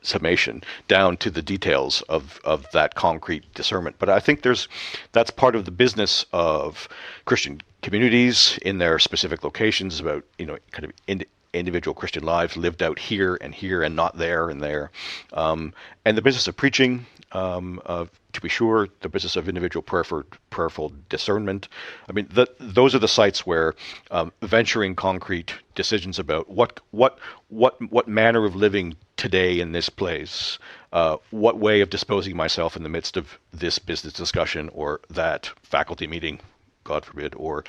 summation, down to the details of that concrete discernment. But I think that's part of the business of Christian communities in their specific locations, about kind of individual Christian lives lived out here and not there and there, and the business of preaching. To be sure, the business of individual prayerful discernment. I mean, those are the sites where venturing concrete decisions about what manner of living today in this place, what way of disposing myself in the midst of this business discussion or that faculty meeting, God forbid, or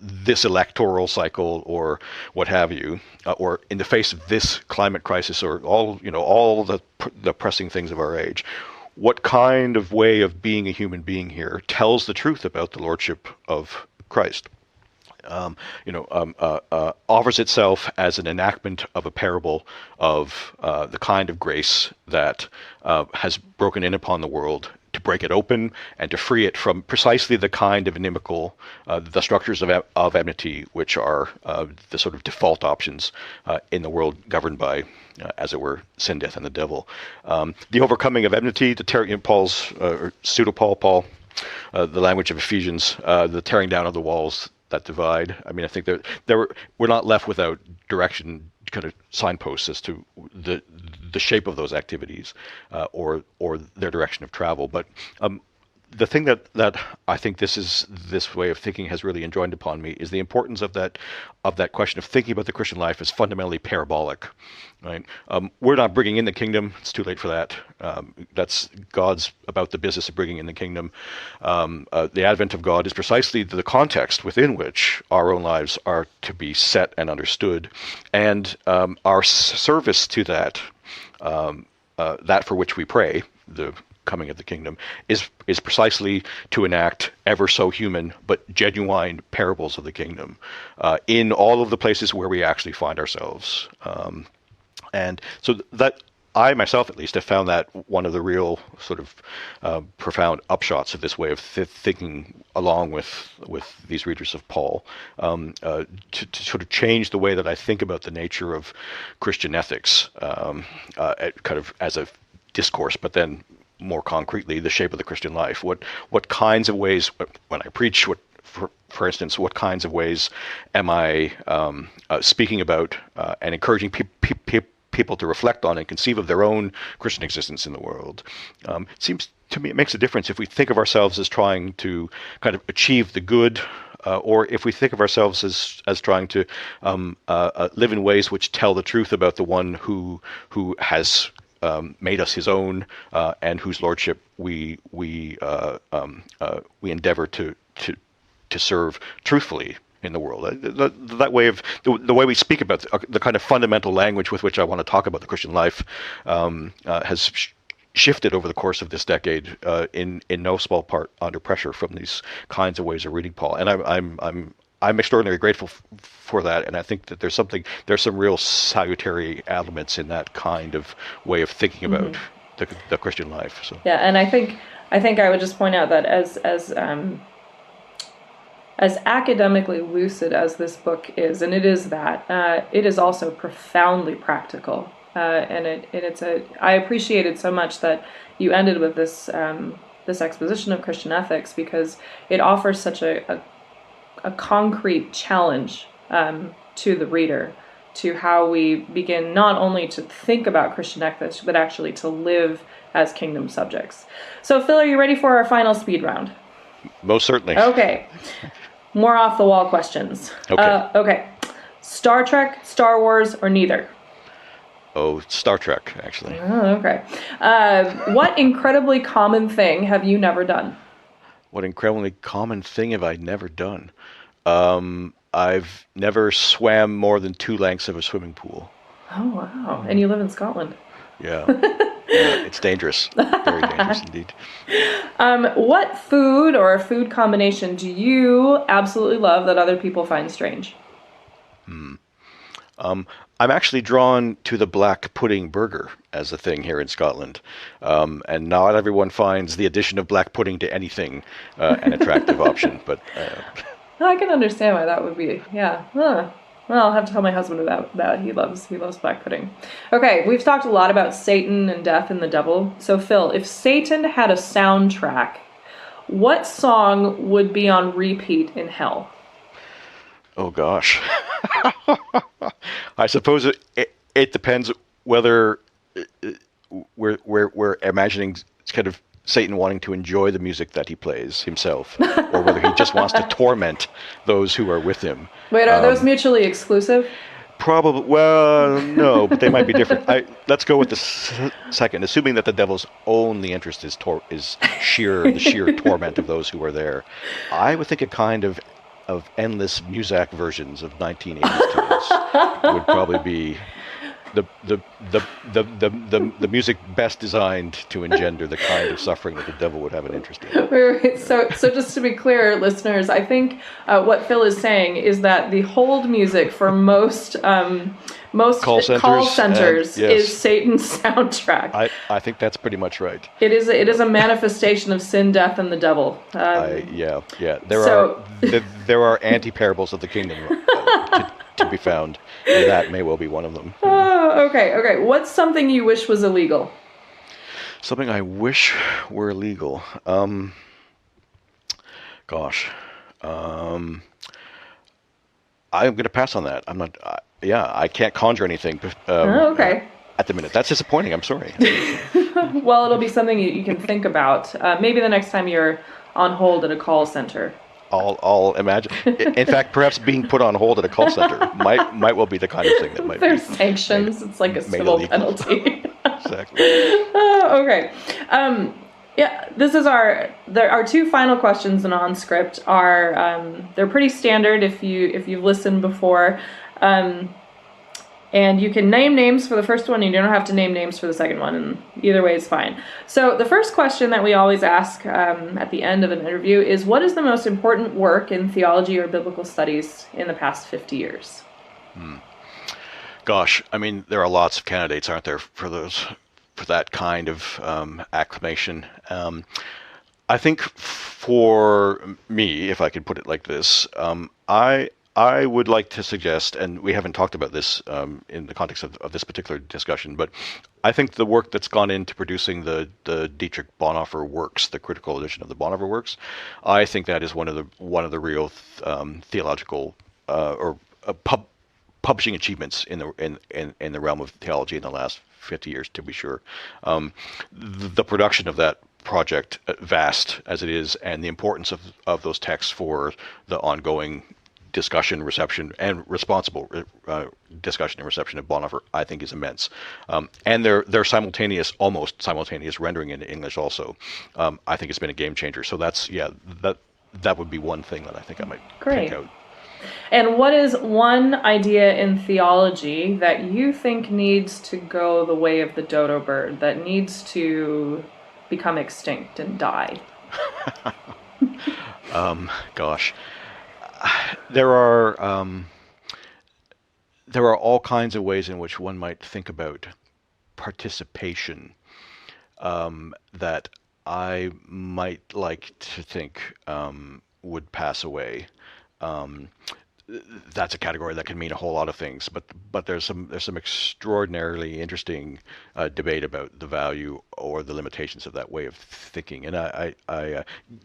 this electoral cycle, or what have you, or in the face of this climate crisis, or all the pressing things of our age. What kind of way of being a human being here tells the truth about the Lordship of Christ? Offers itself as an enactment of a parable of the kind of grace that has broken in upon the world, to break it open and to free it from precisely the kind of inimical, the structures of enmity, which are the sort of default options in the world governed by, as it were, sin, death, and the devil. The overcoming of enmity, Paul's, or pseudo-Paul, the language of Ephesians, the tearing down of the walls that divide. I mean, I think we're not left without direction, kind of signposts as to the shape of those activities or their direction of travel. But the thing that I think this way of thinking has really enjoined upon me is the importance of that question of thinking about the Christian life as fundamentally parabolic. Right? We're not bringing in the kingdom; it's too late for that. That's God's about the business of bringing in the kingdom. The advent of God is precisely the context within which our own lives are to be set and understood, and our service to that for which we pray, the coming of the kingdom, is precisely to enact ever so human but genuine parables of the kingdom in all of the places where we actually find ourselves. And so that I myself, at least, have found that one of the real sort of profound upshots of this way of thinking, along with these readers of Paul, to sort of change the way that I think about the nature of Christian ethics, kind of as a discourse, but then more concretely, the shape of the Christian life. What kinds of ways, when I preach, for instance, what kinds of ways am I speaking about and encouraging people to reflect on and conceive of their own Christian existence in the world? It seems to me it makes a difference if we think of ourselves as trying to kind of achieve the good, or if we think of ourselves as trying to live in ways which tell the truth about the one who has made us his own, and whose lordship we endeavor to serve truthfully in the world. That way of the way we speak about the kind of fundamental language with which I want to talk about the Christian life has shifted over the course of this decade, in no small part under pressure from these kinds of ways of reading Paul. And I'm extraordinarily grateful for that, and I think that there's some real salutary elements in that kind of way of thinking about the Christian life. So yeah, and I think I would just point out that as academically lucid as this book is, and it is that, it is also profoundly practical, and I appreciated so much that you ended with this exposition of Christian ethics, because it offers such a concrete challenge to the reader, to how we begin not only to think about Christian ethics, but actually to live as kingdom subjects. So, Phil, are you ready for our final speed round? Most certainly. Okay. More off-the-wall questions. Okay. Star Trek, Star Wars, or neither? Oh, Star Trek, actually. Oh, okay. What incredibly common thing have you never done? What incredibly common thing have I never done? I've never swam more than 2 lengths of a swimming pool. Oh, wow. And you live in Scotland. Yeah. It's dangerous. Very dangerous indeed. What food or food combination do you absolutely love that other people find strange? I'm actually drawn to the black pudding burger as a thing here in Scotland. And not everyone finds the addition of black pudding to anything an attractive option. But I can understand why that would be. Yeah. Huh. Well, I'll have to tell my husband about that. He loves black pudding. Okay, we've talked a lot about Satan and death and the devil. So, Phil, if Satan had a soundtrack, what song would be on repeat in hell? oh gosh, I suppose it depends whether we're imagining kind of Satan wanting to enjoy the music that he plays himself, or whether he just wants to torment those who are with him. Wait, are those mutually exclusive? Probably. Well, no, but they might be different. Let's go with the second, assuming that the devil's only interest is the sheer torment of those who are there. I would think a kind of endless Muzak versions of 1980s tunes would probably be the music best designed to engender the kind of suffering that the devil would have an interest in. Wait. So just to be clear, listeners, I think what Phil is saying is that the hold music for most call centers yes, is Satan's soundtrack. I think that's pretty much right. It is a manifestation of sin, death, and the devil. Yeah. There are anti-parables of the kingdom to be found, and that may well be one of them. Okay. What's something you wish was illegal? Something I wish were illegal. Gosh. I'm going to pass on that. I'm not. I can't conjure anything. Okay. At the minute, that's disappointing. I'm sorry. Well, it'll be something you can think about. Maybe the next time you're on hold at a call center. I'll imagine. In fact, perhaps being put on hold at a call center might well be the kind of thing that might. There's sanctions. It's like a civil penalty. Exactly. Okay. This is our two final questions in OnScript are they're pretty standard if you've listened before, and you can name names for the first one. You don't have to name names for the second one, and either way is fine. So the first question that we always ask at the end of an interview is, what is the most important work in theology or biblical studies in the past 50 years? Gosh, I mean, there are lots of candidates, aren't there, for that kind of acclamation. I think for me, if I could put it like this, I would like to suggest, and we haven't talked about this in the context of this particular discussion, but I think the work that's gone into producing the Dietrich Bonhoeffer works, the critical edition of the Bonhoeffer works, I think that is one of the real theological or publishing achievements in the realm of theology in the last 50 years, to be sure. The production of that project, vast as it is, and the importance of those texts for the ongoing discussion, reception, and responsible discussion and reception of Bonhoeffer, I think, is immense. And their almost simultaneous rendering into English also, I think it's been a game changer. So that would be one thing that I think I might pick out. And what is one idea in theology that you think needs to go the way of the dodo bird, that needs to become extinct and die? Gosh. There are all kinds of ways in which one might think about participation that I might like to think would pass away. that's a category that can mean a whole lot of things. But there's some extraordinarily interesting debate about the value or the limitations of that way of thinking. And I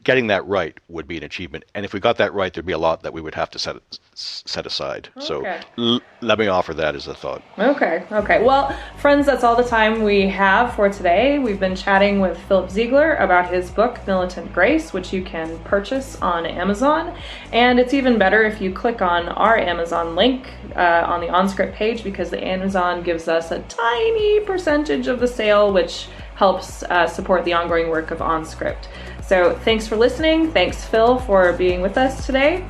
getting that right would be an achievement. And if we got that right, there'd be a lot that we would have to set aside. Okay. So let me offer that as a thought. Okay. Well, friends, that's all the time we have for today. We've been chatting with Philip Ziegler about his book, Militant Grace, which you can purchase on Amazon. And it's even better if you click on our Amazon link on the OnScript page, because the Amazon gives us a tiny percentage of the sale, which helps support the ongoing work of OnScript. So thanks for listening. Thanks, Phil, for being with us today.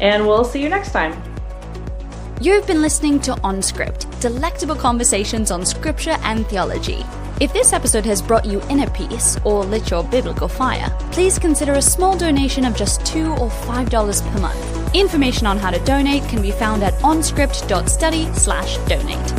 And we'll see you next time. You've been listening to OnScript, delectable conversations on scripture and theology. If this episode has brought you inner peace or lit your biblical fire, please consider a small donation of just $2 or $5 per month. Information on how to donate can be found at onscript.study/donate.